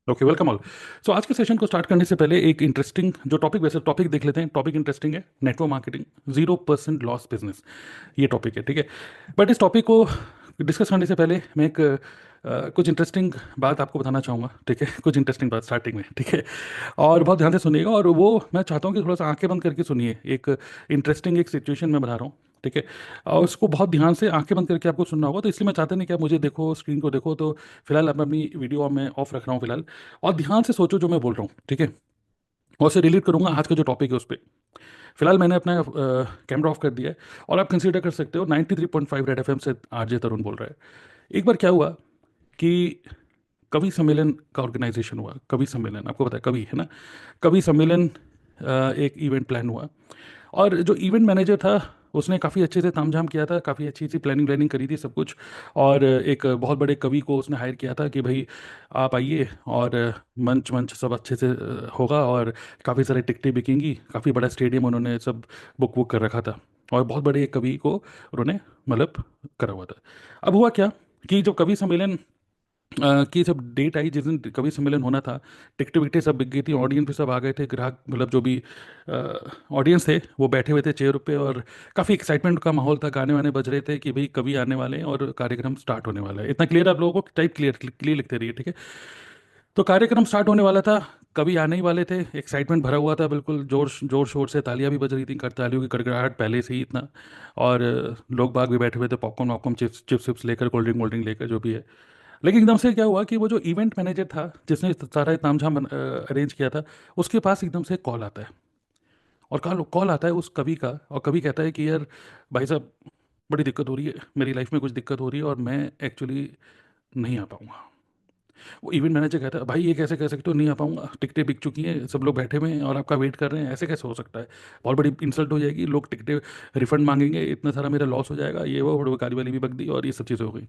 Okay, welcome all. सो आज के session को स्टार्ट करने से पहले एक इंटरेस्टिंग जो टॉपिक, वैसे टॉपिक देख लेते हैं। टॉपिक इंटरेस्टिंग है, नेटवर्क मार्केटिंग 0% लॉस बिजनेस। ये टॉपिक है, ठीक है। बट इस टॉपिक को डिस्कस करने से पहले मैं एक कुछ इंटरेस्टिंग बात आपको बताना चाहूँगा, ठीक है। कुछ इंटरेस्टिंग बात स्टार्टिंग में, ठीक है। और बहुत ध्यान से सुनिएगा, और वो मैं चाहता हूँ कि थोड़ा सा आंखें बंद करके सुनिए। एक इंटरेस्टिंग एक सिचुएशन में बता रहा हूँ, ठीक है। और उसको बहुत ध्यान से आंखें बंद करके आपको सुनना होगा। तो इसलिए मैं चाहता नहीं कि आप मुझे देखो, स्क्रीन को देखो। तो फिलहाल अब मैं अपनी वीडियो में ऑफ रख रहा हूँ फिलहाल। और ध्यान से सोचो जो मैं बोल रहा हूँ, ठीक है। और उसे रिलेट करूंगा आज का जो टॉपिक है उस पर। फिलहाल मैंने अपना कैमरा ऑफ कर दिया है। और आप कंसीडर कर सकते हो 93.5 रेड एफएम से आरजे तरुण बोल रहा है। एक बार क्या हुआ कि कवि सम्मेलन का ऑर्गेनाइजेशन हुआ। कवि सम्मेलन, आपको पता है कवि है ना। कवि सम्मेलन एक इवेंट प्लान हुआ। और जो इवेंट मैनेजर था, उसने काफ़ी अच्छे से तामझाम किया था, काफ़ी अच्छी सी प्लानिंग व्लानिंग करी थी सब कुछ। और एक बहुत बड़े कवि को उसने हायर किया था कि भाई आप आइए, और मंच मंच सब अच्छे से होगा। और काफ़ी सारे टिकटें बिकेंगी, काफ़ी बड़ा स्टेडियम उन्होंने सब बुक बुक कर रखा था। और बहुत बड़े एक कवि को उन्होंने मतलब करा हुआ था। अब हुआ क्या कि जो कवि सम्मेलन की जब डेट आई, जिस दिन कवि सम्मेलन होना था, टिकटें विकटें सब बिक गई थी, ऑडियंस भी सब आ गए थे, ग्राहक मतलब जो भी ऑडियंस थे वो बैठे हुए थे चेयर पे। और काफ़ी एक्साइटमेंट का माहौल था, गाने वाने बज रहे थे कि भाई कवि आने वाले हैं और कार्यक्रम स्टार्ट होने वाला है। इतना क्लियर आप लोगों को टाइप क्लियर क्लियर लिखते रहिए, ठीक है। तो कार्यक्रम स्टार्ट होने वाला था, कवि आने ही वाले थे, एक्साइटमेंट भरा हुआ था बिल्कुल, जोर जोर शोर से तालियां भी बज रही थी, तालियों की कड़कड़ाहट पहले से ही इतना। और लोग बाग भी बैठे हुए थे, पॉपकॉर्न वॉपकॉर्न चिप्स चिप्स विप्स लेकर, कोल्ड ड्रिंक वोल्ड ड्रिंक लेकर, जो भी है। लेकिन एकदम से क्या हुआ कि वो जो इवेंट मैनेजर था, जिसने सारा तामझाम अरेंज किया था, उसके पास एकदम से कॉल आता है। और कॉल कॉल आता है उस कवि का, और कवि कहता है कि यार भाई साहब, बड़ी दिक्कत हो रही है, मेरी लाइफ में कुछ दिक्कत हो रही है और मैं एक्चुअली नहीं आ पाऊंगा। वो इवेंट मैनेजर कहता है भाई ये कैसे कह सकते हो, नहीं आ पाऊंगा, टिकटें बिक चुकी हैं, सब लोग बैठे हुए हैं और आपका वेट कर रहे हैं, ऐसे कैसे हो सकता है। बहुत बड़ी इंसल्ट हो जाएगी, लोग टिकटें रिफंड मांगेंगे, इतना सारा मेरा लॉस हो जाएगा, ये वो गाड़ी वाली भी बक दी और ये सब चीज़ें हो गई।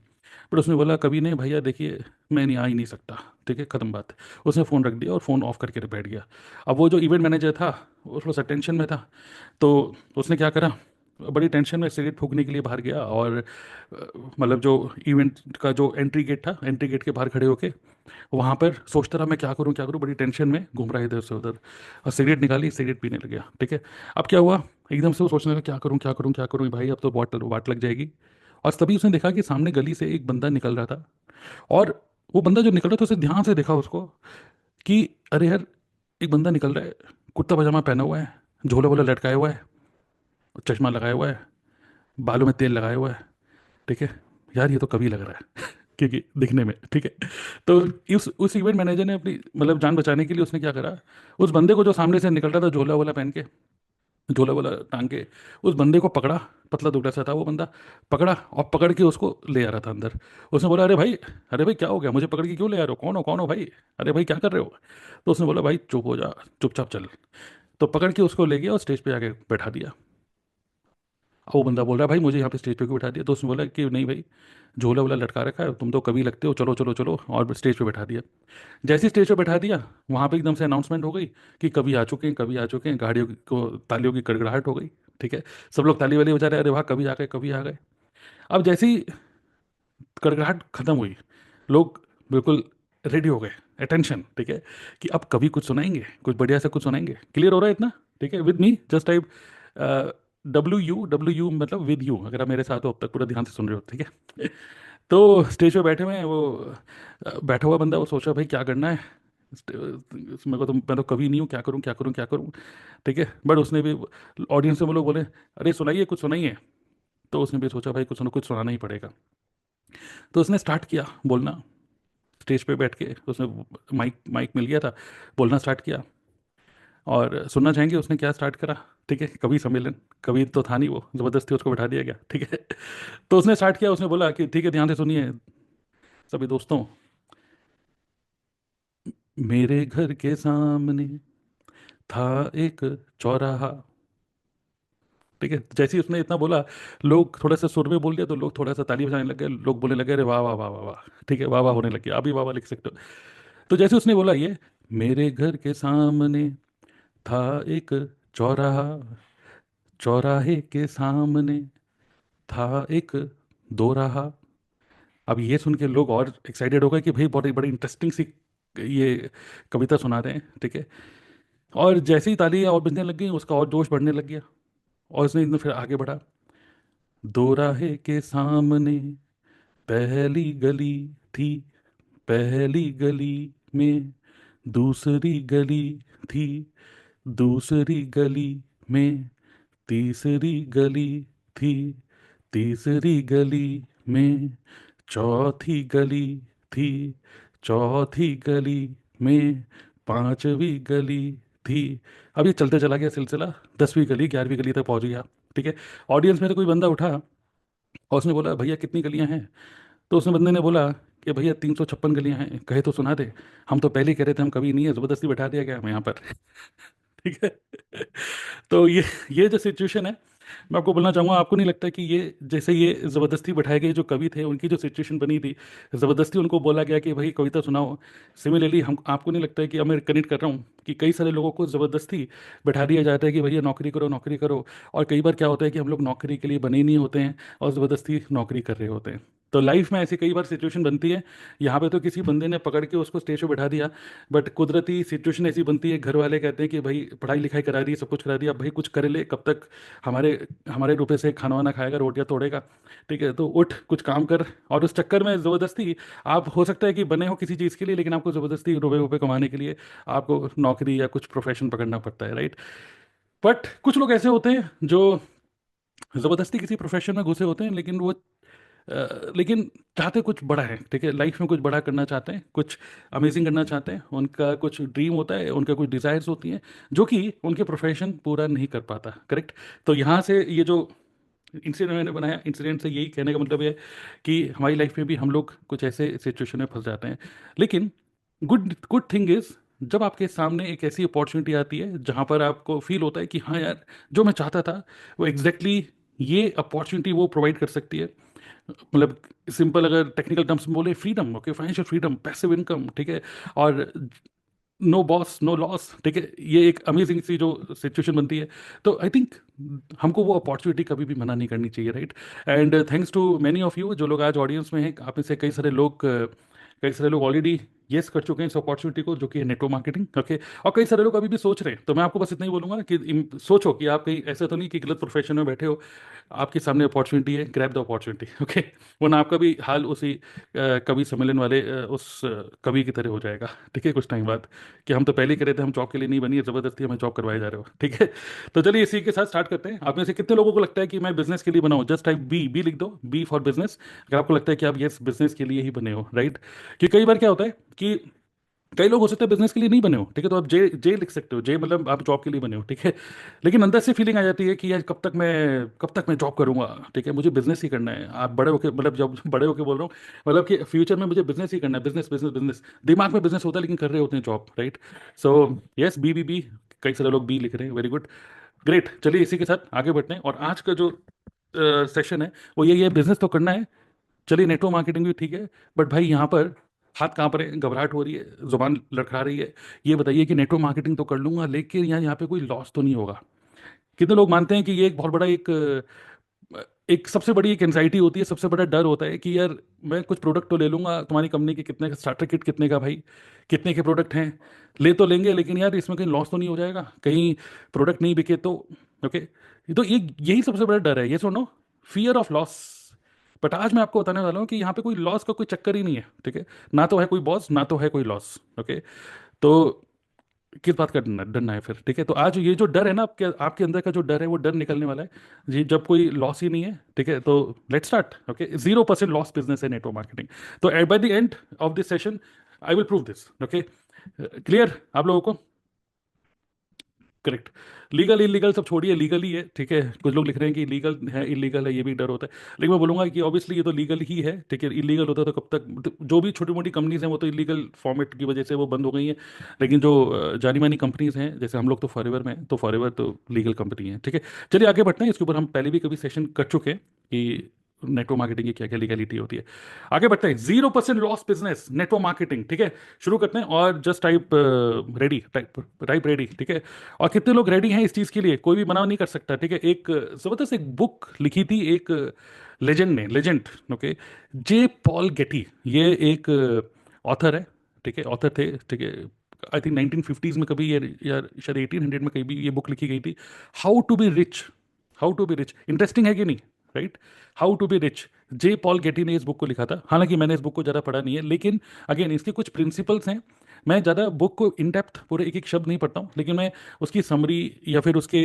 बट उसने बोला कभी नहीं भैया, देखिए मैं नहीं आ ही नहीं सकता, ठीक है, खत्म बात। उसने फ़ोन रख दिया और फ़ोन ऑफ करके बैठ गया। अब वो जो इवेंट मैनेजर था, वो थोड़ा सा टेंशन में था। तो उसने क्या करा, बड़ी टेंशन में सिगरेट फूकने के लिए बाहर गया। और मतलब जो इवेंट का जो एंट्री गेट था, एंट्री गेट के बाहर खड़े होके वहां पर सोचता रहा मैं क्या करूं क्या करूं, बड़ी टेंशन में घूम रहा है इधर से उधर। और सिगरेट निकाली, सिगरेट पीने लग गया, ठीक है। अब क्या हुआ, एकदम से वो सोचने लगा क्या करूं क्या करूं क्या करूं भाई, अब तो बॉटल वाट लग जाएगी। और तभी उसने देखा कि सामने गली से एक बंदा निकल रहा था। और वो बंदा जो निकल रहा था, उसे ध्यान से देखा उसको कि अरे यार, एक बंदा निकल रहा है, कुर्ता पजामा पहना हुआ है, झोला वोला लटकाया हुआ है, चश्मा लगाया हुआ है, बालों में तेल लगाया हुआ है, ठीक है। यार ये तो कभी लग रहा है क्योंकि दिखने में, ठीक है। तो उस इवेंट मैनेजर ने अपनी मतलब जान बचाने के लिए उसने क्या करा, उस बंदे को जो सामने से निकल रहा था झोला वोला पहन के, झोला वोला टांग के, उस बंदे को पकड़ा। पतला दुबला सा था वो बंदा, पकड़ा और पकड़ के उसको ले आ रहा था अंदर। उसने बोला अरे भाई, अरे भाई क्या हो गया, मुझे पकड़ के क्यों ले आ रहे हो, कौन हो भाई, अरे भाई क्या कर रहे हो। तो उसने बोला भाई चुप हो जा, चुपचाप चल। तो पकड़ के उसको ले गया और स्टेज पे आके बैठा दिया। अब वो बंदा बोल रहा है भाई मुझे यहाँ पे स्टेज पे क्यों बैठा दिया। तो उसने बोला कि नहीं भाई, झोला वोला लटका रखा है, तुम तो कभी लगते हो, चलो चलो चलो, और स्टेज पे बैठा दिया। जैसे ही स्टेज पे बैठा दिया, वहाँ पे एकदम से अनाउंसमेंट हो गई कि कभी आ चुके हैं, कभी आ चुके हैं, को तालियों की गड़गड़ाहट हो गई, ठीक है। सब लोग ताली वाली बजा रहे, अरे वाह कभी आ गए कभी आ गए। अब जैसे ही गड़गड़ाहट खत्म हुई, लोग बिल्कुल रेडी हो गए, अटेंशन, ठीक है, कि अब कभी कुछ सुनाएंगे, कुछ बढ़िया से कुछ सुनाएंगे। क्लियर हो रहा है इतना, ठीक है। With me just type W you मतलब विद यू, अगर आप मेरे साथ हो अब तक पूरा ध्यान से सुन रहे हो, ठीक है। तो स्टेज पे बैठे हुए हैं वो, बैठा हुआ बंदा, वो सोच रहा भाई क्या करना है। मेरे को तो, मैं तो कभी नहीं हूँ, क्या करूँ क्या करूँ क्या करूँ, ठीक है। बट उसने भी, ऑडियंस से वो लोग बोले अरे सुनाइए कुछ सुनाइए। तो उसने भी सोचा भाई कुछ ना कुछ सुनाना ही पड़ेगा। तो उसने स्टार्ट किया बोलना। स्टेज पे बैठ के उसने, माइक माइक मिल गया था, बोलना स्टार्ट किया। और सुनना चाहेंगे उसने क्या स्टार्ट करा, ठीक है। कवि सम्मेलन, कवि तो था नहीं वो, जबरदस्ती उसको बैठा दिया गया, ठीक है। तो उसने स्टार्ट किया, उसने बोला कि ठीक है ध्यान से सुनिए सभी दोस्तों, मेरे घर के सामने था एक चौराहा, ठीक है। जैसे ही उसने इतना बोला, लोग थोड़ा सा सुर में बोल दिया तो लोग थोड़ा सा ताली बजाने लग गए, लोग बोलने लगे अरे वाह वाह वाह वाह वाह, ठीक है, वाह वाह होने लग गया, अभी वाह वाह लिख सकते हो। तो जैसे उसने बोला ये, मेरे घर के सामने था एक चौराहा, चौराहे के सामने था एक दोराहा। अब ये सुन के लोग और एक्साइटेड हो गए कि भाई बहुत बड़ी इंटरेस्टिंग सी ये कविता सुना रहे हैं, ठीक है। और जैसे ही तालियां और बजने लग गई, उसका और जोश बढ़ने लग गया, और उसने एकदम फिर आगे बढ़ा। दो राहे के सामने पहली गली थी, पहली गली में दूसरी गली थी, दूसरी गली में तीसरी गली थी, तीसरी गली में चौथी गली थी, चौथी गली में पांचवी गली थी। अब ये चलते चला गया सिलसिला, 10वीं गली 11वीं गली तक पहुंच गया, ठीक है। ऑडियंस में से कोई बंदा उठा और उसने बोला, भैया कितनी गलियां हैं? तो उसने बंदे ने बोला कि भैया 356 गलियां हैं। कहे तो सुना दे, हम तो पहले ही कह रहे थे हम कभी नहीं है, ज़बरदस्ती बैठा दिया गया हमें यहाँ पर। ठीक है। तो ये जो सिचुएशन है, मैं आपको बोलना चाहूँगा, आपको नहीं लगता कि ये जैसे ये ज़बरदस्ती बैठाए गए जो कवि थे, उनकी जो सिचुएशन बनी थी, ज़बरदस्ती उनको बोला गया कि भाई कविता सुनाओ। सिमिलरली हम, आपको नहीं लगता है कि अब मैं कनेक्ट कर रहा हूँ कि कई सारे लोगों को ज़बरदस्ती बैठा दिया जाता है कि भैया नौकरी करो, नौकरी करो। और कई बार क्या होता है कि हम लोग नौकरी के लिए बने ही नहीं होते हैं और ज़बरदस्ती नौकरी कर रहे होते हैं। तो लाइफ में ऐसी कई बार सिचुएशन बनती है। यहाँ पे तो किसी बंदे ने पकड़ के उसको स्टेज पे बैठा दिया, बट कुदरती सिचुएशन ऐसी बनती है, घर वाले कहते हैं कि भाई पढ़ाई लिखाई करा दी, सब कुछ करा दिया, अब भाई कुछ कर ले, कब तक हमारे हमारे रुपए से खाना वाना खाएगा, रोटियां तोड़ेगा, ठीक है, तो उठ कुछ काम कर। और उस चक्कर में ज़बरदस्ती, आप हो सकता है कि बने हो किसी चीज़ के लिए, लेकिन आपको ज़बरदस्ती रुपए रुपए कमाने के लिए आपको नौकरी या कुछ प्रोफेशन पकड़ना पड़ता है, राइट। बट कुछ लोग ऐसे होते हैं जो ज़बरदस्ती किसी प्रोफेशन में घुसे होते हैं, लेकिन वो लेकिन चाहते कुछ बड़ा है, ठीक है, लाइफ में कुछ बड़ा करना चाहते हैं, कुछ अमेजिंग करना चाहते हैं, उनका कुछ ड्रीम होता है, उनका कुछ डिज़ायर्स होती हैं जो कि उनके प्रोफेशन पूरा नहीं कर पाता, करेक्ट। तो यहाँ से ये जो इंसिडेंट मैंने बनाया, इंसिडेंट से यही कहने का मतलब ये है कि हमारी लाइफ में भी हम लोग कुछ ऐसे सिचुएशन में फंस जाते हैं। लेकिन गुड गुड थिंग इज़, जब आपके सामने एक ऐसी अपॉर्चुनिटी आती है जहाँ पर आपको फील होता है कि हाँ यार, जो मैं चाहता था वो एग्जैक्टली ये अपॉर्चुनिटी वो प्रोवाइड कर सकती है। मतलब सिंपल अगर टेक्निकल टर्म्स में बोले, freedom, okay, financial freedom, passive income, ठीक है, और नो बॉस नो लॉस, ठीक है, ये एक अमेजिंग सी जो सिचुएशन बनती है। तो आई थिंक हमको वो अपॉर्चुनिटी कभी भी मना नहीं करनी चाहिए, right. And thanks to many of you जो लोग आज ऑडियंस में हैं, आप में से कई सारे लोग ऑलरेडी येस कर चुके हैं इस अपॉर्चुनिटी को, जो कि है नेटवर्क मार्केटिंग, ओके। और कई सारे लोग अभी भी सोच रहे हैं। तो मैं आपको बस इतना ही बोलूंगा कि सोचो कि आप कहीं ऐसा तो नहीं कि गलत प्रोफेशन में बैठे हो, आपके सामने अपॉर्चुनिटी है, ग्रैब द अपॉर्चुनिटी, ओके। वरना आपका भी हाल उसी कवि सम्मेलन वाले उस कवि की तरह हो जाएगा, ठीक है, कुछ टाइम बाद, कि हम तो पहले ही करे थे, हम जॉब के लिए नहीं बनी है, जबरदस्ती हमें जॉब करवाए जा रहे हो, ठीक है। तो चलिए इसी के साथ स्टार्ट करते हैं। आप में से कितने लोगों को लगता है कि मैं बिजनेस के लिए बना हूँ? जस्ट टाइप बी लिख दो, बी फॉर बिजनेस, अगर आपको लगता है कि आप यस बिजनेस के लिए ही बने हो, राइट। कि कई बार क्या होता है कि कई लोग हो सकते हैं बिजनेस के लिए नहीं बने हो, ठीक है, तो आप जे जे लिख सकते हो, जे मतलब आप जॉब के लिए बने हो, ठीक है। लेकिन अंदर से फीलिंग आ जाती है कि यार कब तक मैं जॉब करूंगा, ठीक है, मुझे बिजनेस ही करना है। आप बड़े होके, मतलब जब बड़े होके बोल रहा हूँ, मतलब कि फ्यूचर में मुझे बिजनेस ही करना है, बिजनेस बिजनेस बिजनेस, दिमाग में बिजनेस होता है लेकिन कर रहे होते हैं जॉब, राइट। सो यस, बी, कई सारे लोग बी लिख रहे हैं, वेरी गुड, ग्रेट। चलिए इसी के साथ आगे बढ़ते हैं, और आज का जो सेशन है वो यही है, बिजनेस तो करना है, चलिए नेटवर्क मार्केटिंग भी ठीक है, बट भाई यहाँ पर हाथ कांप रहे हैं, घबराहट हो रही है, जुबान लड़खड़ा रही है। ये बताइए कि नेटवर्क मार्केटिंग तो कर लूंगा, लेकिन यहाँ पे कोई लॉस तो नहीं होगा? कितने लोग मानते हैं कि ये एक बहुत बड़ा एक सबसे बड़ी एक एंजाइटी होती है, सबसे बड़ा डर होता है कि यार मैं कुछ प्रोडक्ट तो ले लूंगा, तुम्हारी कंपनी के कितने का स्टार्टर किट, कितने का भाई, कितने के प्रोडक्ट हैं, ले तो लेंगे, लेकिन यार इसमें कहीं लॉस तो नहीं हो जाएगा, कहीं प्रोडक्ट नहीं बिके तो, ओके। तो ये यही सबसे बड़ा डर है, ये सुनो, फियर ऑफ लॉस। बट आज मैं आपको बताने वाला हूँ कि यहाँ पे कोई लॉस का कोई चक्कर ही नहीं है, ठीक है, ना तो है कोई बॉस, ना तो है कोई लॉस, ओके। तो किस बात का डरना है फिर, ठीक है। तो आज ये जो डर है ना, आपके आपके अंदर का जो डर है, वो डर निकलने वाला है जी, जब कोई लॉस ही नहीं है, ठीक है। तो let's start, okay. 0% loss business है नेटवर्क मार्केटिंग। तो by the end of this session I will prove this, okay. Clear आप लोगों को? करेक्ट। लीगल इलीगल सब छोड़िए, लीगल ही है, ठीक है। कुछ लोग लिख रहे हैं कि लीगल है, इलीगल है, ये भी डर होता है, लेकिन मैं बोलूंगा कि ऑब्वियसली ये तो लीगल ही है, ठीक है। इलीगल होता तो कब तक, तो जो भी छोटी मोटी कंपनीज हैं वो तो इलीगल फॉर्मेट की वजह से वो बंद हो गई हैं। लेकिन जो जानी मानी कंपनीज हैं, जैसे हम लोग तो फॉरएवर में हैं, तो फॉरएवर तो लीगल कंपनी है, ठीक है। चलिए आगे बढ़ते हैं, इसके ऊपर हम पहले भी कभी सेशन कर चुके हैं कि नेटवर्क मार्केटिंग की क्या क्या लीगलिटी होती है। आगे बढ़ते हैं, 0% लॉस बिजनेस नेटवर्क मार्केटिंग, ठीक है। शुरू करते हैं, और just type ready, type ready, ठीक है। और कितने लोग रेडी हैं इस चीज के लिए? कोई भी मना नहीं कर सकता, ठीक है। एक जबरदस्त एक बुक लिखी थी एक लेजेंड ने, लेजेंड, ओके, जे पॉल गेटी, ये एक ऑथर है, ठीक है, ऑथर थे, ठीक है, आई थिंक 1950s में कभी, या शायद 1800 में कहीं भी ये बुक लिखी गई थी, how to be rich. How to be rich, interesting है कि नहीं, right? How to be rich, J Paul Getty ने इस बुक को लिखा था। हालांकि मैंने इस बुक को ज़्यादा पढ़ा नहीं है, लेकिन अगेन इसके कुछ प्रिंसिपल्स हैं। मैं ज़्यादा बुक को इन डेप्थ पूरे एक एक शब्द नहीं पढ़ता हूँ, लेकिन मैं उसकी समरी या फिर उसके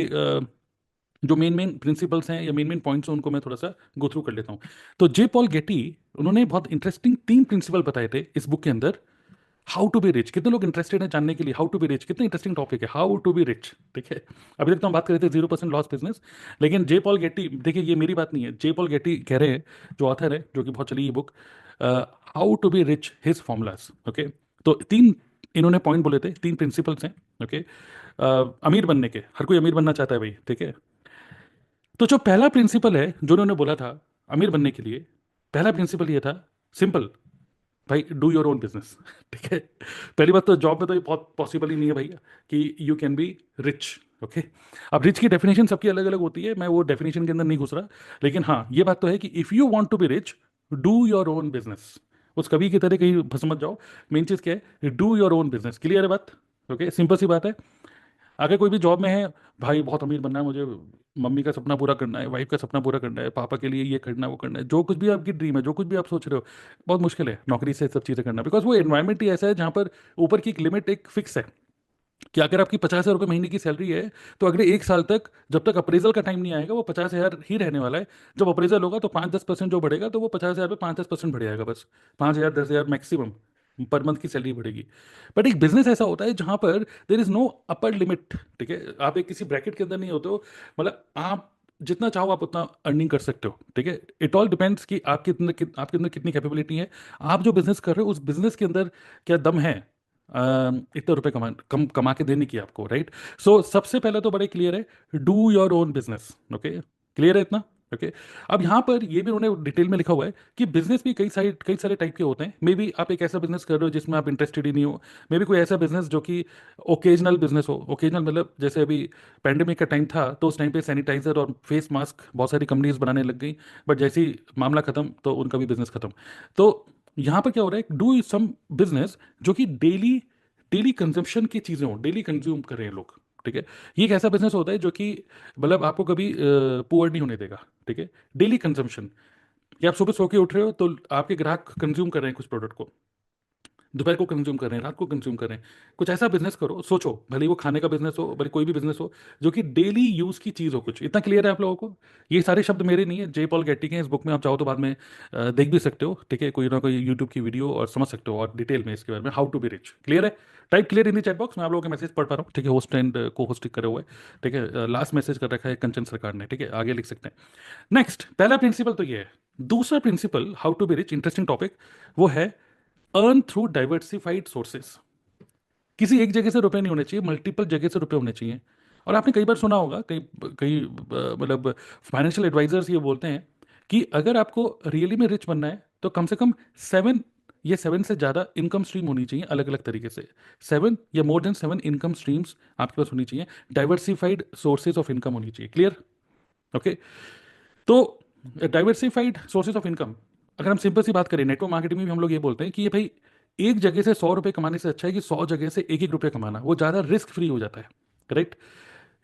जो मेन मेन प्रिंसिपल्स हैं या मेन मेन पॉइंट्स हैं उनको मैं थोड़ा सा गो थ्रू कर लेता हूँ। तो जे पॉल गेटी, उन्होंने बहुत इंटरेस्टिंग 3 प्रिंसिपल बताए थे इस बुक के अंदर। हाउ टू बी रिच, कितने लोग इंटरेस्टेड हैं जानने के लिए हाउ टू बी रिच, कितना इंटरेस्टिंग टॉपिक है हाउ टू बी रिच, ठीक है। अभी तक तो हम बात कर रहे थे 0% लॉस बिजनेस, लेकिन जे पॉल गेटी, देखिए ये मेरी बात नहीं है, जे पॉल गेटी कह रहे हैं, जो ऑथर है, जो कि बहुत चली ये book, how to be rich, his formulas, okay. तो 3 इन्होंने पॉइंट बोले थे, 3 प्रिंसिपल्स हैं, ओके। अमीर बनने के, हर कोई अमीर बनना चाहता है भाई, ठीक है। तो जो पहला प्रिंसिपल है जो उन्होंने बोला था अमीर बनने के लिए, पहला प्रिंसिपल ये था, सिंपल, भाई डू योर ओन बिजनेस। ठीक है। पहली बात तो जॉब में तो ये बहुत पॉसिबल ही नहीं है भैया कि you can be rich, okay. अब रिच की डेफिनेशन सबकी अलग अलग होती है, मैं वो डेफिनेशन के अंदर नहीं घुस रहा, लेकिन हाँ ये बात तो है कि if you want to be rich, do your own business. उस कवि की तरह कहीं फंस मत जाओ। मेन चीज़ क्या है, do your own business, clear है बात, ओके, सिंपल सी बात है। अगर कोई भी जॉब में है, भाई बहुत अमीर बनना है मुझे, मम्मी का सपना पूरा करना है, वाइफ का सपना पूरा करना है, पापा के लिए ये करना है वो करना है, जो कुछ भी आपकी ड्रीम है, जो कुछ भी आप सोच रहे हो, बहुत मुश्किल है नौकरी से सब चीज़ें करना, बिकॉज वो एनवायरनमेंट ही ऐसा है जहाँ पर ऊपर की एक लिमिट, एक फिक्स है कि अगर आपकी 50,000 रुपये महीने की सैलरी है, तो अगले 1 साल तक, जब तक अप्रेजल का टाइम नहीं आएगा, वो 50,000 ही रहने वाला है। जब अप्रेजल होगा तो 5-10% जो बढ़ेगा, तो वो 50,000 पे 5-10% बढ़ जाएगा, बस 5,000 10,000 मैक्सिमम पर मंथ की सैलरी बढ़ेगी। बट एक बिजनेस ऐसा होता है जहां पर there is no upper limit, ठीक है, आप एक किसी ब्रैकेट के अंदर नहीं होते हो, मतलब आप जितना चाहो आप उतना अर्निंग कर सकते हो, ठीक है। इट ऑल डिपेंड्स कि आपके अंदर कितनी कैपेबिलिटी है, आप जो बिजनेस कर रहे हो उस बिजनेस के अंदर क्या दम है, इतने रुपए कमा के देने की आपको, राइट। सो सबसे पहले तो बड़े क्लियर है, do your own business, okay, clear है इतना, ओके। अब यहाँ पर ये भी उन्होंने डिटेल में लिखा हुआ है कि बिजनेस भी कई सारे टाइप के होते हैं। मे बी आप एक ऐसा बिजनेस कर रहे हो जिसमें आप इंटरेस्टेड ही नहीं हो, मे बी कोई ऐसा बिजनेस जो कि ओकेजनल बिजनेस हो। ओकेजनल मतलब जैसे अभी पैंडेमिक का टाइम था, तो उस टाइम पे सैनिटाइजर और फेस मास्क बहुत सारी कंपनीज बनाने लग गई, बट जैसे ही मामला खत्म तो उनका भी बिजनेस खत्म। तो यहाँ पर क्या हो रहा है, डू सम बिजनेस जो कि डेली डेली कंजम्पशन की चीज़ें हो, डेली कंज्यूम कर रहे हैं लोग, ठीक है। ये एक ऐसा बिजनेस होता है जो कि मतलब आपको कभी पुअर नहीं होने देगा, ठीक है। डेली कंजम्पशन, कि आप सुबह सो के उठ रहे हो तो आपके ग्राहक कंज्यूम कर रहे हैं कुछ प्रोडक्ट को, दोपहर को कंज्यूम कर रहे हैं, रात को कंज्यूम कर रहे हैं। कुछ ऐसा बिजनेस करो, सोचो, भले ही वो खाने का बिजनेस हो, भले कोई भी बिजनेस हो, जो कि डेली यूज की चीज हो। कुछ इतना क्लियर है आप लोगों को? ये सारे शब्द मेरे नहीं है, जे पॉल गेटी के हैं, इस बुक में आप चाहो तो बाद में देख भी सकते हो, ठीक है, कोई ना कोई यूट्यूब की वीडियो, और समझ सकते हो और डिटेल में इसके बारे में, how to be rich, clear है। Type clear in the chat box, मैं आप लोगों के मैसेज पढ़ पा रहा हूँ, ठीक है, होस्ट एंड को होस्टिंग करे हुए, ठीक है। लास्ट मैसेज कर रखा है कंचन सरकार ने, ठीक है, आगे लिख सकते हैं। नेक्स्ट, पहला प्रिंसिपल तो ये है। दूसरा principle, how to be rich, interesting topic, वो है अर्न थ्रू डाइवर्सिफाइड सोर्सेस। किसी एक जगह से रुपए नहीं होने चाहिए, मल्टीपल जगह से रुपए होने चाहिए। और आपने कई बार सुना होगा, कई कई मतलब फाइनेंशियल एडवाइजर्स ये बोलते हैं कि अगर आपको रियली में रिच बनना है तो कम से कम 7 से ज़्यादा इनकम स्ट्रीम होनी चाहिए, अलग अलग तरीके से। 7 या मोर देन 7 इनकम स्ट्रीम्स आपके पास होनी चाहिए, डाइवर्सिफाइड सोर्सेज ऑफ इनकम होनी चाहिए, क्लियर, ओके। तो डाइवर्सिफाइड सोर्सेज ऑफ इनकम, अगर हम सिंपल सी बात करें, नेटवर्क मार्केटिंग में भी हम लोग ये बोलते हैं कि ये भाई एक जगह से 100 रुपए कमाने से अच्छा है कि 100 जगह से एक एक रुपये कमाना, वो ज़्यादा रिस्क फ्री हो जाता है, करेक्ट।